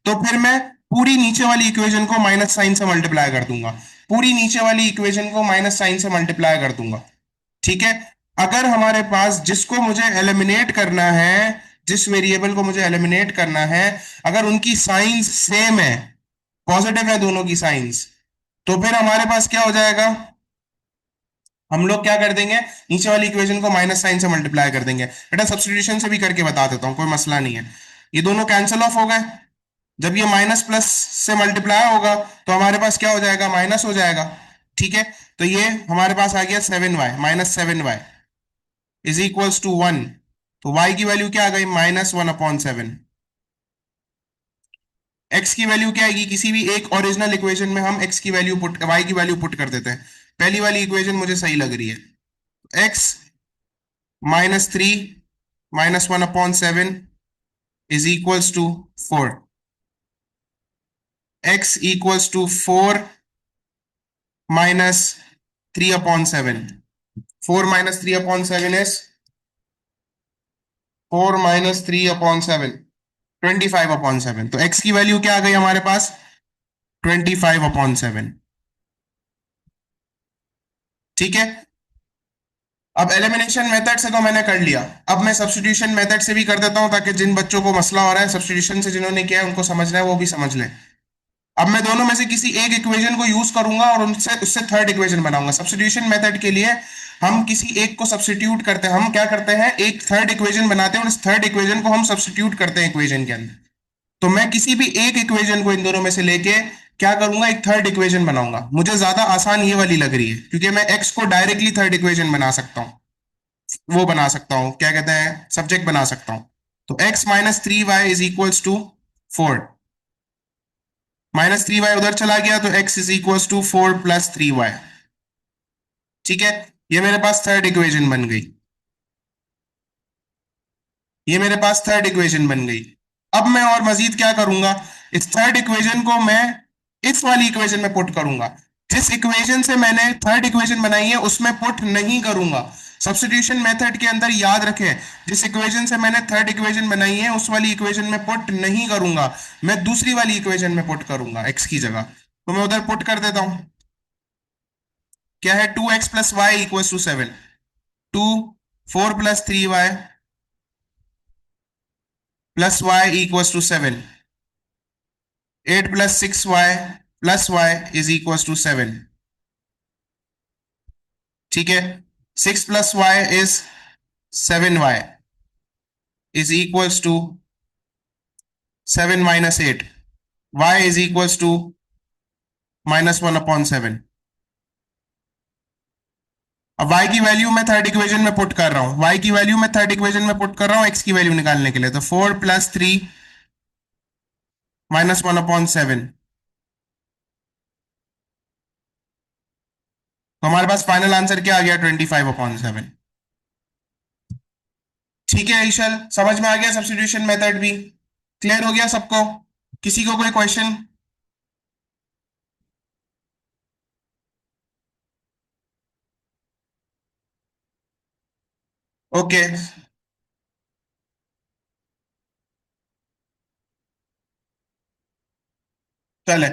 तो फिर मैं पूरी नीचे वाली इक्वेशन को माइनस साइन से मल्टीप्लाई कर दूंगा। पूरी नीचे वाली इक्वेशन को माइनस साइन से मल्टीप्लाई कर दूंगा। ठीक है। अगर हमारे पास जिसको मुझे एलिमिनेट करना है, जिस वेरिएबल को मुझे एलिमिनेट करना है, अगर उनकी साइंस सेम है, पॉजिटिव है दोनों की साइंस, तो फिर हमारे पास क्या हो जाएगा, हम लोग क्या कर देंगे, नीचे वाली इक्वेशन को माइनस साइन से मल्टीप्लाई कर देंगे। बेटा सब्स्टिट्यूशन से भी करके बता देता हूं, कोई मसला नहीं है। ये दोनों कैंसिल ऑफ हो गए। जब ये माइनस प्लस से मल्टीप्लाई होगा तो हमारे पास क्या हो जाएगा, माइनस हो जाएगा। ठीक है। तो ये हमारे पास आ गया 7y, -7y is equals to 1। तो y की वैल्यू क्या आ गई, -1/7। x की वैल्यू क्या आएगी, किसी भी एक ओरिजिनल इक्वेशन में हम x की वैल्यू पुट y की वैल्यू पुट कर देते हैं। पहली वाली इक्वेशन मुझे सही लग रही है। x -3 -1/7 is equals to 4। x equals to 4 minus 3 upon 7. 4 minus 3 upon 7 is 4 minus 3 upon 7, 25 upon 7. तो x की वैल्यू क्या आ गई हमारे पास? 25 upon 7. ठीक है। अब एलिमिनेशन मेथड से तो मैंने कर लिया, अब मैं सब्स्टिट्यूशन मेथड से भी कर देता हूं ताकि जिन बच्चों को मसला हो रहा है सब्स्टिट्यूशन से जिन्होंने किया है उनको समझना है वो भी समझ लें। अब मैं दोनों में से किसी एक इक्वेशन को यूज करूंगा और उनसे उससे थर्ड इक्वेशन बनाऊंगा। सब्स्टिट्यूशन मेथड के लिए हम किसी एक को सब्स्टिट्यूट करते हैं, हम क्या करते हैं, एक थर्ड इक्वेशन बनाते हैं और इस थर्ड इक्वेशन को हम सब्स्टिट्यूट करते हैं इक्वेशन के अंदर। तो मैं किसी भी एक इक्वेशन को इन दोनों में से लेके क्या करूंगा, एक थर्ड इक्वेशन बनाऊंगा। मुझे ज्यादा आसान ये वाली लग रही है क्योंकि मैं एक्स को डायरेक्टली थर्ड इक्वेशन बना सकता हूँ, वो बना सकता हूँ, क्या कहते हैं, सब्जेक्ट बना सकता हूँ। तो x minus 3y is equals to 4, minus 3y उधर चला गया तो x is equals to 4 plus 3y। ठीक है, ये मेरे पास थर्ड इक्वेशन बन गई, ये मेरे पास थर्ड इक्वेशन बन गई। अब मैं और मजीद क्या करूंगा, इस थर्ड इक्वेशन को मैं इस वाली इक्वेशन में पुट करूंगा। जिस इक्वेशन से मैंने थर्ड इक्वेशन बनाई है उसमें पुट नहीं करूंगा। सब्स्टिट्यूशन मेथड के अंदर याद रखें, जिस इक्वेशन से मैंने थर्ड इक्वेशन बनाई है उस वाली इक्वेशन में पुट नहीं करूंगा, मैं दूसरी वाली इक्वेशन में पुट करूंगा एक्स की जगह। तो मैं उधर पुट कर देता हूं, क्या है, 2x plus y equal to 7, 2 4 plus 3y plus y equal to 7, 8 plus 6y plus y is equal to 7। ठीक है, 6 plus y is 7y is equals to 7 minus 8, y is equals to minus 1 upon 7। अब y की वैल्यू मैं थर्ड इक्वेशन में पुट कर रहा हूं, y की वैल्यू मैं थर्ड इक्वेशन में पुट कर रहा हूं x की वैल्यू निकालने के लिए। तो 4 प्लस 3 माइनस 1 अपॉन 7, तो हमारे पास फाइनल आंसर क्या आ गया, 25 अपॉन 7। ठीक है ईशल, समझ में आ गया सब्स्टिट्यूशन मेथड भी? क्लियर हो गया सबको? किसी को कोई क्वेश्चन? ओके, चले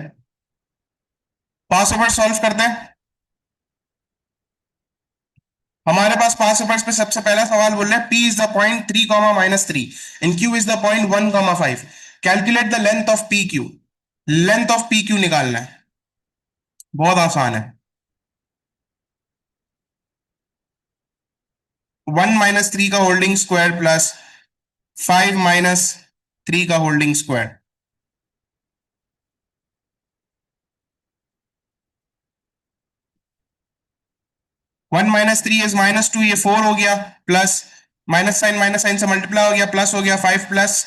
पास ओवर सॉल्व करते हैं। हमारे पास पास ओवर्स पे सबसे पहला सवाल बोल रहा है P is the point 3 comma minus 3 and Q is the point 1 comma 5, calculate the length of P Q. Length of P Q निकालना है, बहुत आसान है। 1 माइनस 3 का होल्डिंग स्क्वायर प्लस 5 माइनस 3 का holding square. 1 minus 3 is minus 2, ये 4 हो गया, प्लस माइनस साइन से मल्टीप्लाई हो गया, प्लस हो गया, 5 प्लस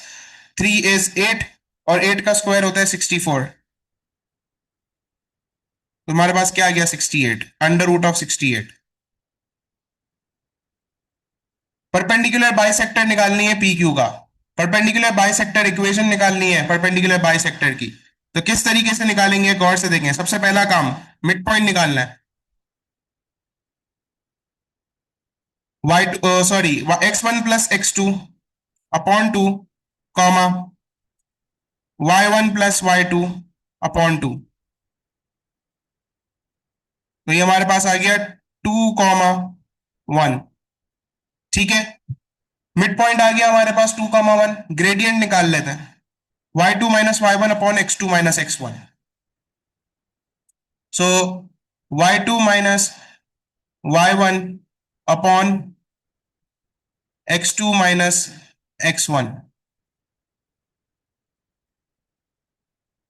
3 इज 8 और 8 का स्क्वायर होता है 64। तो हमारे पास क्या आ गया, 68, under root of 68। Perpendicular bisector निकालनी है पी क्यू का, परपेंडिकुलर बाइसेक्टर इक्वेशन निकालनी है परपेंडिकुलर बाइसेक्टर की। तो किस तरीके से निकालेंगे, गौर से देखें। सबसे पहला काम मिड पॉइंट निकालना है, y sorry x1 plus x2 upon 2 comma y1 plus y2 upon 2। तो ये हमारे पास आ गया 2 1। ठीक है, मिड पॉइंट आ गया हमारे पास 2 1। ग्रेडियंट निकाल लेते हैं, y2 minus y1 upon x2 minus x1। सो y2 minus y1 upon x2 minus x1,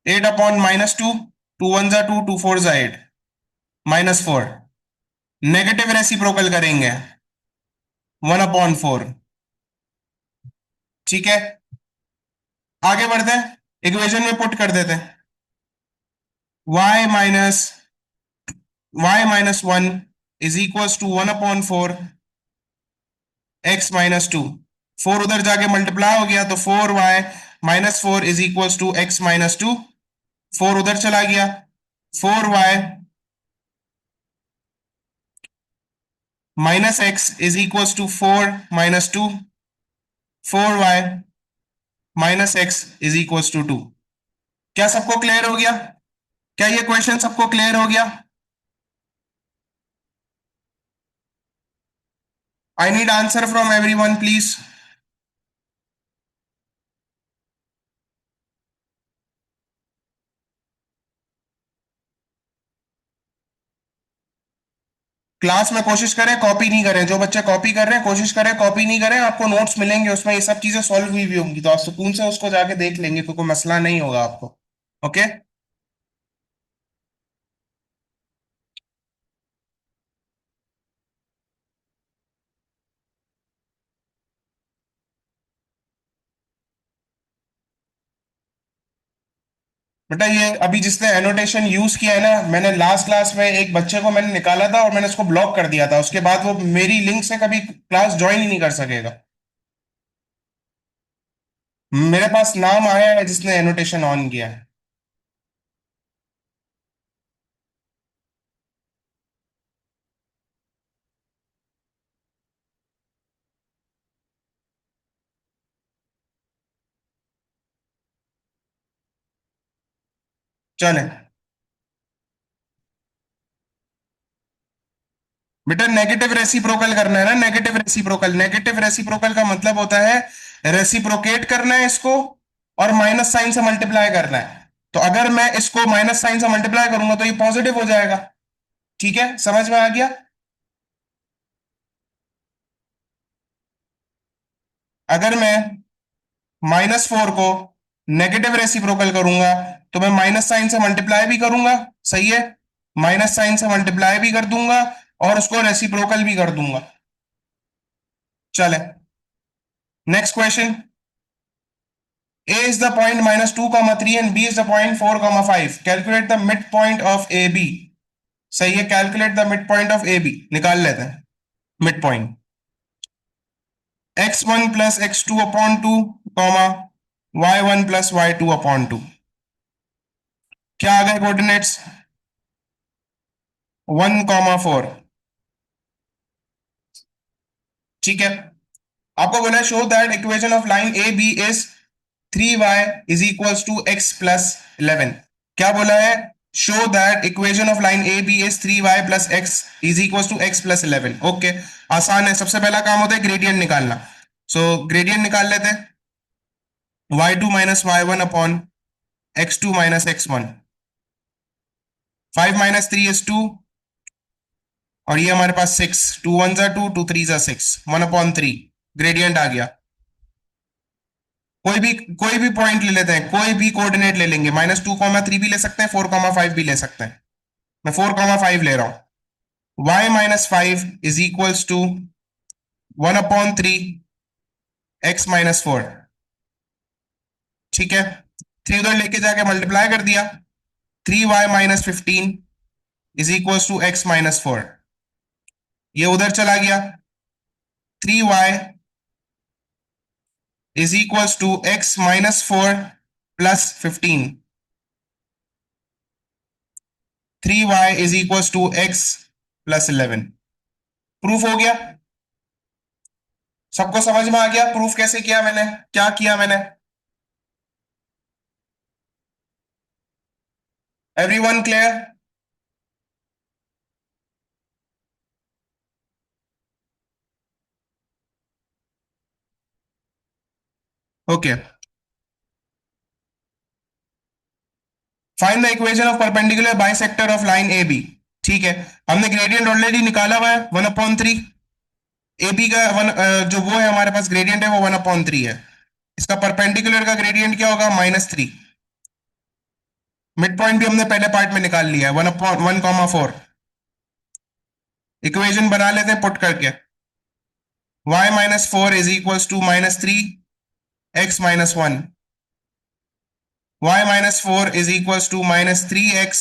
8 upon minus 2, 2 1 जा 2, 2 4 जा 8, माइनस 4। नेगेटिव रेसिप्रोकल करेंगे, 1/4। ठीक है, आगे बढ़ते हैं, इक्वेशन में पुट कर देते हैं। y माइनस 1 is equals to 1/4 x minus 2। 4 उधर जाके मल्टीप्लाई हो गया तो 4y minus 4 is equals to x minus 2। 4 उधर चला गया, 4y minus x is equal to 4 - 2, 4y minus x is equal to 2। क्या सबको क्लियर हो गया? क्या ये क्वेश्चन सबको क्लियर हो गया? I need answer from everyone please. Class में कोशिश करें कॉपी नहीं करें, जो बच्चे कॉपी कर रहे हैं कोशिश करें कॉपी नहीं करें, आपको नोट्स मिलेंगे उसमें ये सब चीजें सॉल्व हुई भी होंगी, तो आप सुकून से उसको जाके देख लेंगे, कोई मसला नहीं होगा आपको। ओके। बेटा ये अभी जिसने एनोटेशन यूज किया है ना, मैंने लास्ट क्लास में एक बच्चे को मैंने निकाला था और मैंने उसको ब्लॉक कर दिया था, उसके बाद वो मेरी लिंक से कभी क्लास ज्वाइन ही नहीं कर सकेगा। मेरे पास नाम आया है जिसने एनोटेशन ऑन किया है। चले बेटा, नेगेटिव रेसिप्रोकल करना है ना, नेगेटिव रेसिप्रोकल, नेगेटिव रेसिप्रोकल का मतलब होता है रेसिप्रोकेट करना है इसको और माइनस साइन से मल्टीप्लाई करना है। तो अगर मैं इसको माइनस साइन से मल्टीप्लाई करूंगा तो ये पॉजिटिव हो जाएगा। ठीक है, समझ में आ गया? अगर मैं -4 को नेगेटिव रेसिप्रोकल करूंगा तो मैं माइनस साइन से मल्टीप्लाई भी करूंगा, सही है, माइनस साइन से मल्टीप्लाई भी कर दूंगा और उसको रेसिप्रोकल भी कर दूंगा। चले next question. A is the point -2, 3 and B is the point 4, 5. Calculate the midpoint of AB। सही है, calculate the mid point of AB निकाल लेते हैं। Mid point x1 plus x2/2 comma y1 plus y2/2। क्या आ गए कोऑर्डिनेट्स? 1, 4। ठीक है, आपको बोला है show that equation of line A B is 3y is equals to x plus 11। क्या बोला है? Show that equation of line A B is 3y plus x is equals to x plus 11। Okay, आसान है, सबसे पहला काम होता है ग्रेडियंट निकालना। सो ग्रेडियंट निकाल लेते हैं, y2 minus y1 upon x2 minus x1। 5 - 3 is 2 और ये हमारे पास 6, 2 1 2, 2 3 6, 1/3। ग्रेडियंट आ गया। कोई भी पॉइंट ले लेते हैं, कोई भी कोऑर्डिनेट ले लेंगे, -2, 3 भी ले सकते हैं, 4, 5 भी ले सकते हैं। मैं 4, 5 ले रहा हूं। y-5 is equals to 1/3 x-4। ठीक है, 3 उधर लेके जाके मल्टीप्लाई कर दिया, 3y-15 is equals to x-4। ये उधर चला गया, 3y is equals to x-4 plus 15। 3y is equals to x plus 11। Proof हो गया? सबको समझ में आ गया प्रूफ कैसे किया मैंने, क्या किया मैंने? Everyone clear? Okay, find the equation of perpendicular bisector of line A B. ठीक है, हमने ग्रेडियंट ऑलरेडी निकाला हुआ है 1/3। ए बी का जो वो है हमारे पास ग्रेडियंट है वो 1/3 है। इसका परपेंडिकुलर का ग्रेडियंट क्या होगा? -3। मिड पॉइंट भी हमने पहले पार्ट में निकाल लिया है, 1/1, इक्वेशन बना लेते हैं पुट करके। y-4 is equals to -3 x-1। y-4 is equals to -3x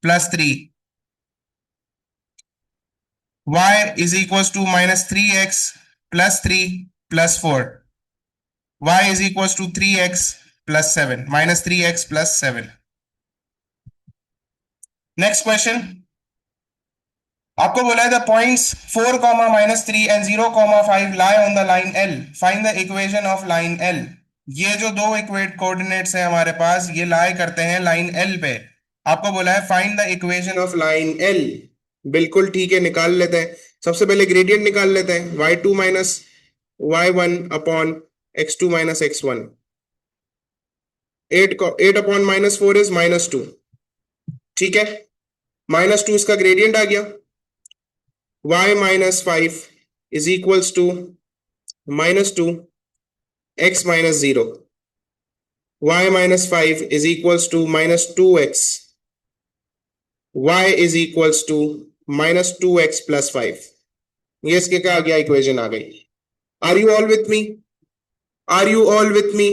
plus 3। y is equals to -3x plus 3 plus 4। y is equals to 3x plus 7, -3x plus 7। Next question, आपको बोला है the points 4, -3 and 0, 5 lie on the line L, find the equation of line L. ये जो दो इक्वेट कोऑर्डिनेट्स हैं हमारे पास, ये लाई करते हैं लाइन एल पे। आपको बोला है find the equation of line L. बिल्कुल ठीक है, निकाल लेते हैं। सबसे पहले ग्रेडियंट निकाल लेते हैं, y2 minus y1 upon x2 minus x1। 8 upon -4 is -2। ठीक है, -2 इसका ग्रेडियंट आ गया। y minus 5 is equals to -2 x minus 0. Y minus 5 is equals to -2x. Y is equals to -2x plus 5. ये इसके क्या आ गया, इक्वेशन आ गई। Are you all with me? Are you all with me?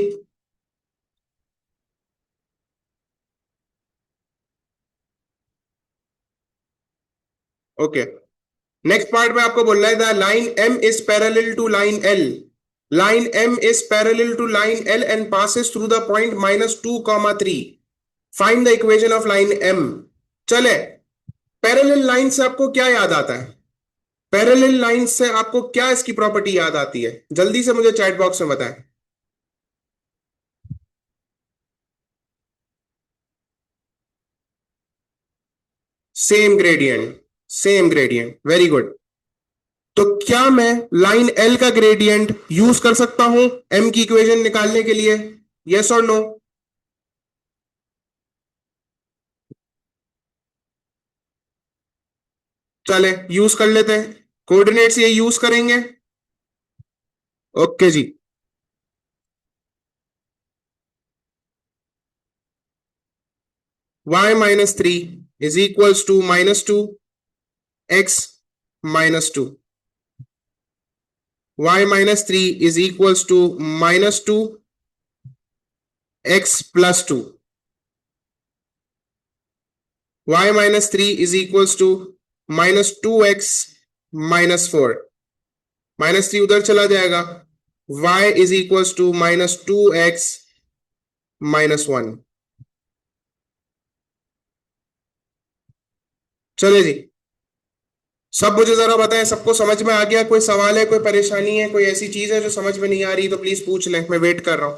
Okay, next part में आपको बोल रहा है the line M is parallel to line L. Line M is parallel to line L and passes through the point -2, 3. Find the equation of line M. चले, पैरेलल लाइन से आपको क्या याद आता है? पैरेलल लाइन से आपको क्या इसकी प्रॉपर्टी याद आती है? जल्दी से मुझे चैट बॉक्स में बताएं। Same gradient, same gradient, very good. तो क्या मैं लाइन एल का ग्रेडियंट यूज कर सकता हूं एम की इक्वेशन निकालने के लिए? यस और नो? चले यूज कर लेते हैं, कोऑर्डिनेट्स ये यूज करेंगे। Okay ji, y minus 3 is equals to -2 x minus 2. Y minus 3 is equals to -2 x plus 2. Y minus 3 is equals to -2x minus 4. -3 उधर चला जाएगा। Y is equals to -2x minus 1. चले जी, सब मुझे जरा बताएं, सबको समझ में आ गया? कोई सवाल है, कोई परेशानी है, कोई ऐसी चीज है जो समझ में नहीं आ रही तो प्लीज पूछ लें, मैं वेट कर रहा हूं।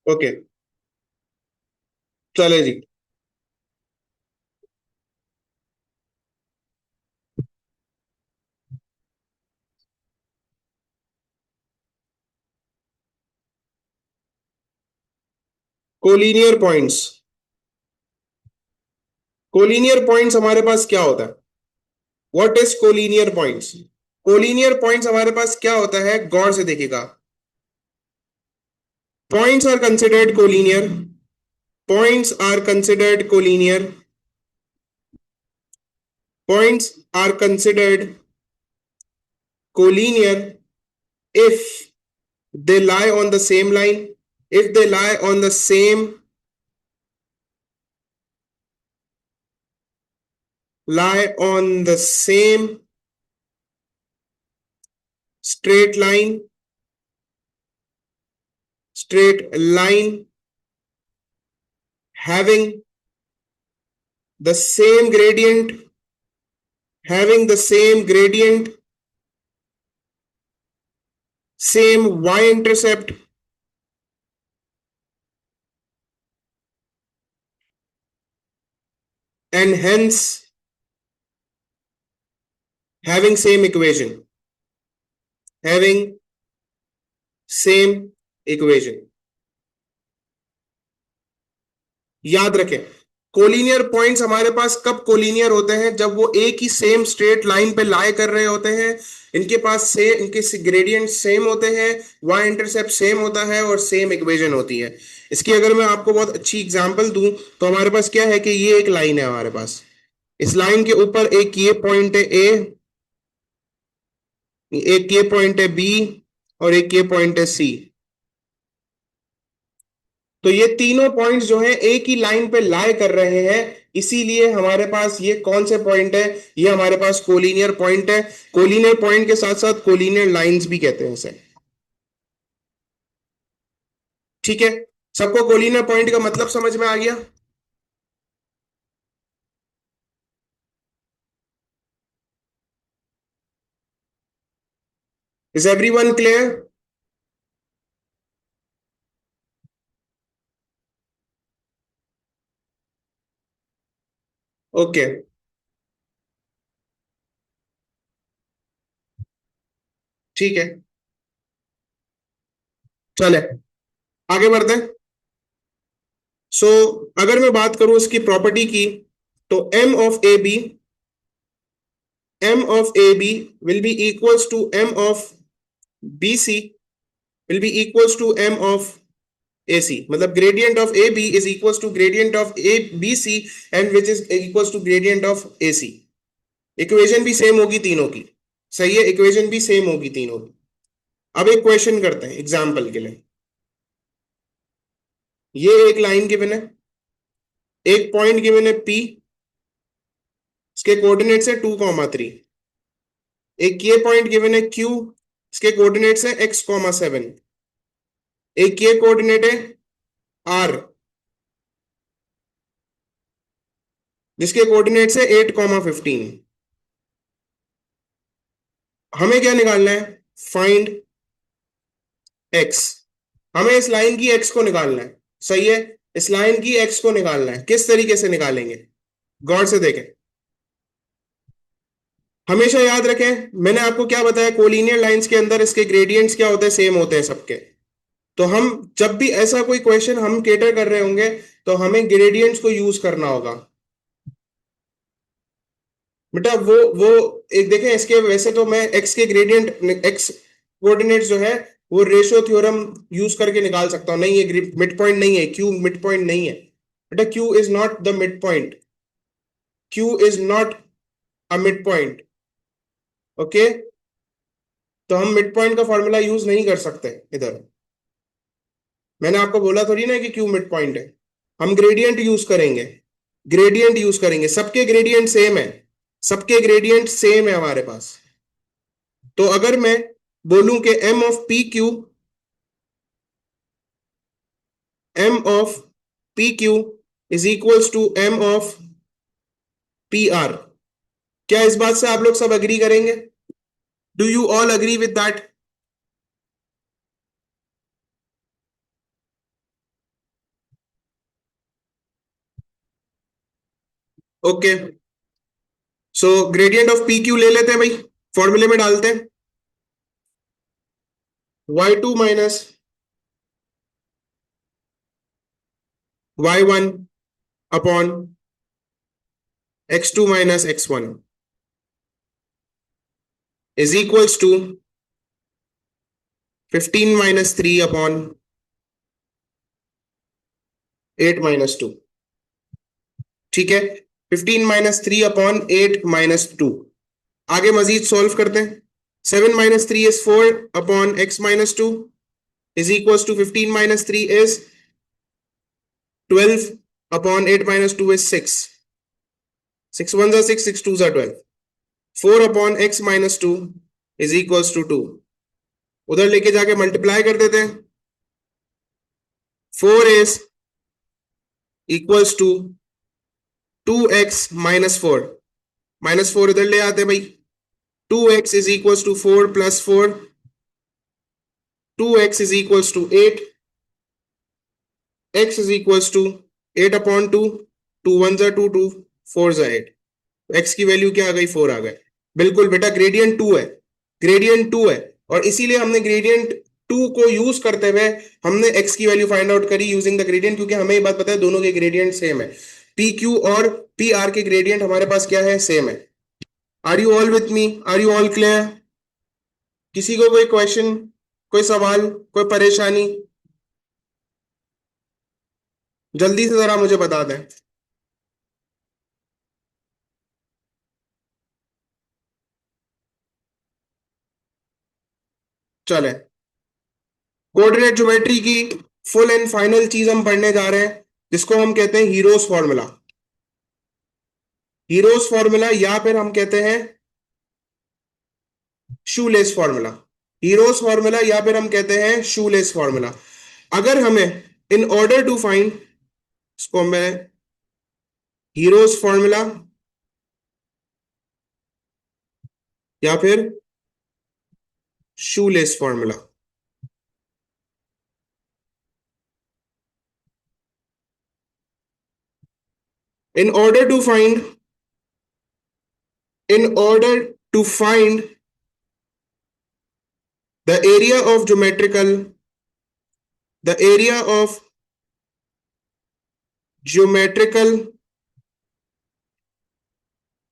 ओके, चले जी। कोलिनियर पॉइंट्स, कोलिनियर पॉइंट्स हमारे पास क्या होता है? What is collinear points? Collinear points हमारे पास क्या होता है, गौर से देखिएगा। Points are considered collinear, points are considered collinear, points are considered collinear if they lie on the same line, if they lie on the same straight line having the same gradient, same y-intercept, and hence having same equation, याद रखें, कोलिनियर पॉइंट्स हमारे पास कब कोलिनियर होते हैं? जब वो एक ही सेम स्ट्रेट लाइन पे लाई कर रहे होते हैं, इनके पास से इनके ग्रेडियंट सेम होते हैं, वाई इंटरसेप्ट सेम होता है और सेम इक्वेशन होती है। इसकी अगर मैं आपको बहुत अच्छी एग्जांपल दूं तो हमारे पास क्या है कि ये एक लाइन है हमारे पास, इस लाइन के ऊपर एक ये पॉइंट है ए, एक ये पॉइंट है बी और एक ये पॉइंट है सी। तो ये तीनों पॉइंट्स जो है एक ही लाइन पे लाई कर रहे हैं, इसीलिए हमारे पास ये कौन से पॉइंट है, ये हमारे पास कोलिनियर पॉइंट है। कोलिनियर पॉइंट के साथ साथ कोलिनियर लाइंस भी कहते हैं इसे। ठीक है, सबको कोलिनियर पॉइंट का मतलब समझ में आ गया? Is everyone clear? ओके, ठीक है, चले आगे बढ़ते हैं। सो अगर मैं बात करूं इसकी प्रॉपर्टी की, तो m of ab will be equals to m of bc will be equals to m of ac, मतलब gradient of ab is equals to gradient of a bc and which is equals to gradient of ac। Equation भी सेम होगी तीनों की। सही है, इक्वेशन भी सेम होगी तीनों की। अब एक क्वेश्चन करते हैं एग्जाम्पल के लिए। ये एक लाइन गिवन है, एक पॉइंट गिवन है P, इसके कोऑर्डिनेट्स है 2,3। एक ये पॉइंट गिवन है Q, इसके कोऑर्डिनेट्स है x,7। एक ये कोऑर्डिनेट है R, जिसके कोऑर्डिनेट्स है 8,15। हमें क्या निकालना है? Find x। हमें इस लाइन की x को निकालना है। सही है, इस लाइन की x को निकालना है। किस तरीके से निकालेंगे, गौर से देखें। हमेशा याद रखें, मैंने आपको क्या बताया, कोलिनियर लाइंस के अंदर इसके ग्रेडियंट्स क्या होते हैं, सेम होते हैं सबके। तो हम जब भी ऐसा कोई क्वेश्चन हम केटर कर रहे होंगे, तो हमें ग्रेडियंट्स को यूज करना होगा। बेटा वो एक देखें, इसके वैसे तो मैं एक्स के ग्रेडियंट, एक्स कोऑर्डिनेट जो है वो रेशियो थ्योरम यूज करके निकाल सकता हूं। नहीं, ये मिड पॉइंट नहीं है, क्यू मिड पॉइंट नहीं है। बेटा Q is not the mid point, Q is not a mid point. Okay, तो हम मिड पॉइंट का फॉर्मूला यूज नहीं कर सकते इधर। मैंने आपको बोला थोड़ी ना कि क्यू मिड पॉइंट है। हम ग्रेडियंट यूज करेंगे, ग्रेडियंट यूज करेंगे। सबके ग्रेडियंट सेम है, सबके ग्रेडियंट सेम है हमारे पास। तो अगर मैं बोलूं कि m of pq is equals to m of pr, क्या इस बात से आप लोग सब अग्री करेंगे? Do you all agree with that? Okay, so gradient of P Q ले लेते हैं भाई, फॉर्मूले में डालते हैं। y2 minus y1 upon x2 minus x1 is equals to 15 minus 3 upon 8 - 2। ठीक है, 15 - 3 अपॉन 8 - 2। आगे मजीद सॉल्व करते हैं। 7 - 3 is 4 upon x - 2 is equals to 15 - 3 is 12 upon 8 - 2 is 6। 6 1 जा 6, 6 2 जा 12। 4 upon x - 2 is equals to 2। उधर लेके जाके मल्टीप्लाई कर देते हैं। 4 इज इक्वल्स टू 2x - 4। -4 इधर ले आते हैं भाई। 2x is equals to 4 + 4, 2x is equals to 8, x is equals to 8/2। 2 1 जा 2, 2 4 जा 8। x की वैल्यू क्या आ गई, 4 आ गए। बिल्कुल बेटा, ग्रेडियंट 2 है, ग्रेडियंट 2 है। और इसीलिए हमने ग्रेडियंट 2 को यूज करते हुए हमने x की वैल्यू फाइंड आउट करी यूजिंग द ग्रेडियंट, क्योंकि हमें ये बात पता है दोनों के ग्रेडियंट सेम है। पी क्यू और पी आर के ग्रेडियंट हमारे पास क्या है, सेम है। Are you all with me? Are you all clear? किसी को कोई क्वेश्चन, कोई सवाल, कोई परेशानी? जल्दी से जरा मुझे बता दें। चले, कोऑर्डिनेट ज्योमेट्री की फुल एंड फाइनल चीज हम पढ़ने जा रहे हैं, जिसको हम कहते हैं हीरोज फॉर्मूला। हीरोज फॉर्मूला या फिर हम कहते हैं शूलेस फॉर्मूला। हीरोज फॉर्मूला या फिर हम कहते हैं शूलेस फॉर्मूला। अगर हमें इन ऑर्डर टू फाइंड, इसको मैं हीरोज फॉर्मूला या फिर shoelace formula, in order to find in order to find the area of geometrical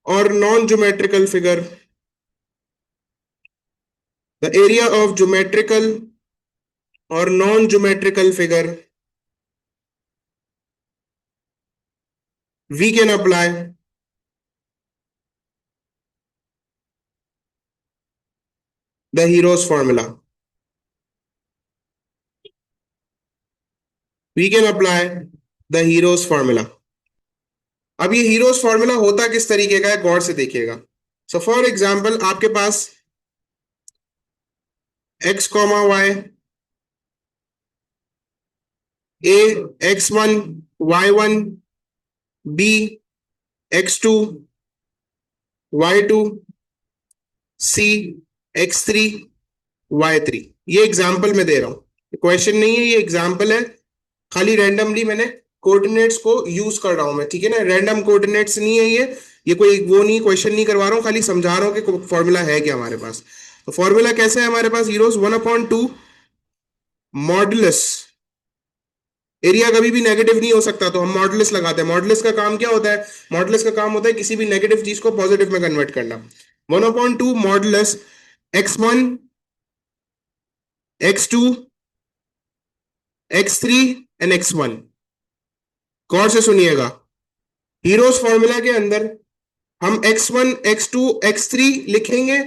or non-geometrical figure, the area of geometrical or non-geometrical figure, we can apply the Hero's formula. We can apply the Hero's formula. अब ये हीरोज फॉर्मूला होता किस तरीके का है, गौर से देखिएगा। सो फॉर एग्जाम्पल आपके पास x कॉमा वाई, ए x1 y1, b x2 y2, c x3 y3। ये एग्जाम्पल मैं दे रहा हूं, क्वेश्चन नहीं है, ये एग्जाम्पल है। खाली रैंडमली मैंने कोऑर्डिनेट्स को यूज कर रहा हूं मैं, ठीक है ना। रैंडम कोऑर्डिनेट्स नहीं है ये कोई वो नहीं, क्वेश्चन नहीं करवा रहा हूं, खाली समझा रहा हूं कि फॉर्मूला है क्या हमारे पास। तो फॉर्मूला कैसे है हमारे पास, हीरोज 1/2 मॉडुलस, एरिया कभी भी नेगेटिव नहीं हो सकता तो हम मॉडुलस लगाते हैं। मॉडुलस का काम क्या होता है, मॉडुलस का काम होता है किसी भी नेगेटिव चीज को पॉजिटिव में कन्वर्ट करना। 1/2 modulus x1 x2 x3 and x1। गौर से सुनिएगा, हीरोज फॉर्मूला के अंदर हम x1 x2 x3 लिखेंगे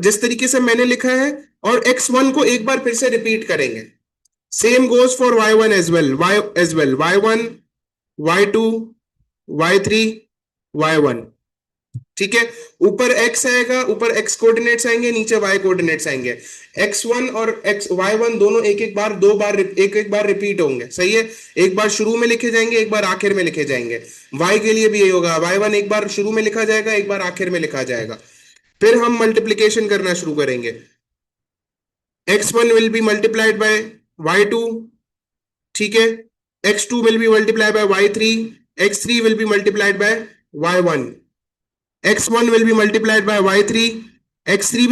जिस तरीके से मैंने लिखा है, और x1 को एक बार फिर से रिपीट करेंगे। Same goes for y1 as well, y1 y2 y3 y1, ठीक है। ऊपर x आएगा, ऊपर x कोऑर्डिनेट्स आएंगे, नीचे y कोऑर्डिनेट्स आएंगे। x1 और y1 दोनों एक एक बार रिपीट होंगे, सही है। एक बार शुरू में लिखे जाएंगे, एक बार आखिर में लिखे जाएंगे। y के लिए भी यही होगा, y1 एक बार शुरू में लिखा जाएगा, एक बार आखिर में लिखा जाएगा। फिर हम मल्टीप्लीकेशन करना शुरू करेंगे, x1 will be multiplied by y2, ठीक है। x2 will be multiplied by y3, x3 will be multiplied by y1, x1 will be multiplied by y3, x3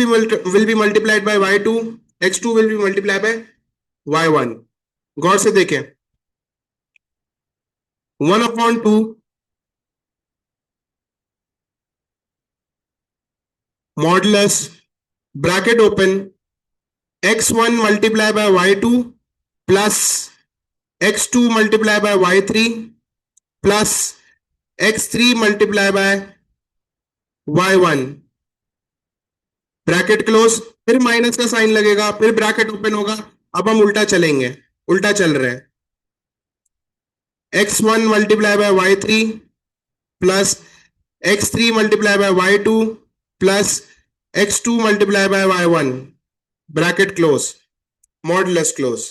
will be multiplied by y2, x2 will be multiplied by y1। गौर से देखें, 1/2 modulus bracket open x1 multiply by y2 plus x2 multiply by y3 plus x3 multiply by y1, bracket close. फिर माइनस का साइन लगेगा, फिर ब्रैकेट ओपन होगा। अब हम उल्टा चलेंगे, उल्टा चल रहे हैं, x1 multiply by y3 plus x3 multiply by y2 plus x2 multiply by y1, bracket close, modulus close,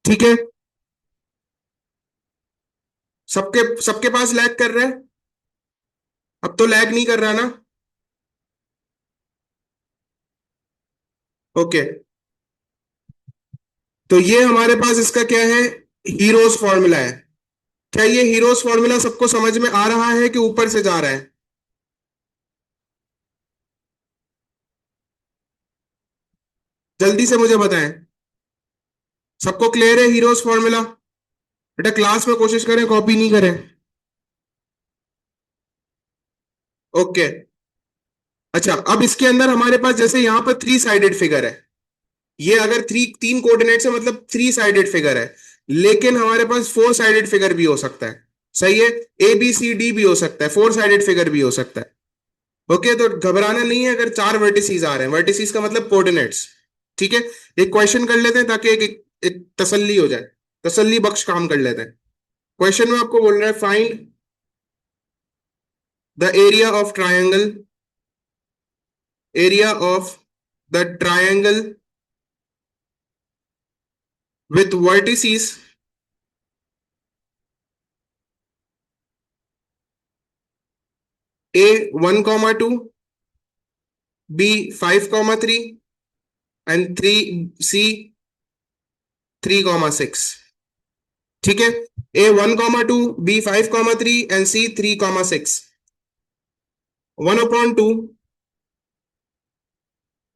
ठीक है। सबके सबके पास लैग कर रहा है, अब तो लैग नहीं कर रहा ना, ओके। तो ये हमारे पास इसका क्या है, हीरोज फॉर्मूला है। क्या ये हीरोज फॉर्मूला सबको समझ में आ रहा है कि ऊपर से जा रहा है? जल्दी से मुझे बताएं, सबको क्लियर है हीरोज फॉर्मूला? बेटा क्लास में कोशिश करें, कॉपी नहीं करें, ओके। अच्छा, अब इसके अंदर हमारे पास जैसे यहां पर 3 साइडेड फिगर है, ये अगर तीन कोऑर्डिनेट्स है मतलब 3 साइडेड फिगर है, लेकिन हमारे पास 4 साइडेड फिगर भी हो सकता है, सही है। ए बी सी डी भी हो सकता है, 4 साइडेड फिगर भी हो सकता है, ओके। तो घबराना नहीं है अगर 4 वर्टिसीज आ रहे हैं, वर्टिसीज का मतलब कोऑर्डिनेट्स, ठीक है। एक क्वेश्चन कर लेते हैं ताकि एक तसल्ली हो जाए, तसल्ली बख्श काम कर लेते हैं। क्वेश्चन में आपको बोल रहा है find the area of triangle with vertices A 1, 2, B 5, 3 and 3C 3, 6. ठीक है, A 1, 2, B 5, 3 and C 3, 6. 1/2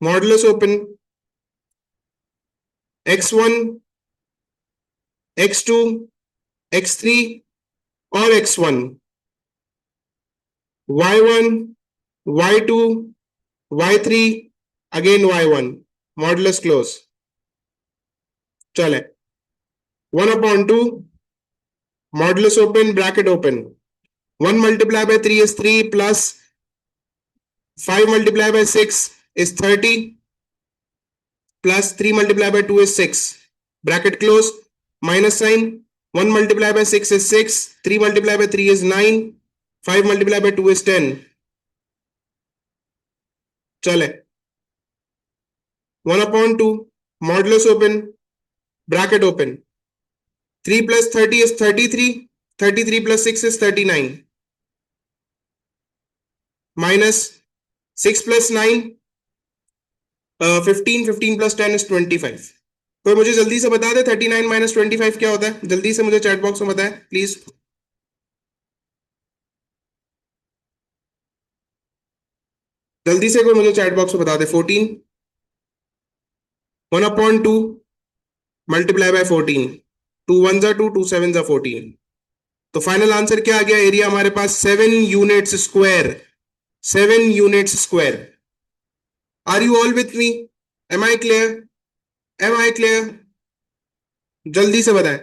modulus open x1 x2 x3 और x1 y1 y2 y3 again y1 modulus close. चले 1/2 modulus open bracket open 1 multiplied by 3 is 3 plus 5 multiplied by 6 is 30 plus 3 multiplied by 2 is 6 bracket close minus sign 1 multiplied by 6 is 6 3 multiplied by 3 is 9 5 multiplied by 2 is 10. चले 1/2 modulus open bracket open 3 plus 30 is 33 33 plus 6 is 39 minus 6 plus 9 15 15 plus 10 is 25. कोई मुझे जल्दी से बता दे 39 minus 25 क्या होता है, जल्दी से मुझे चैट बॉक्स में बताएं प्लीज. जल्दी से कोई मुझे चैट बॉक्स में बता दे. 14 1/2 मल्टीप्लाई बाय 14 2 1 2 2 7 14. तो फाइनल आंसर क्या आ गया, एरिया हमारे पास 7 units square. 7 units square. Are you all with me? Am I clear? जल्दी से बताएं.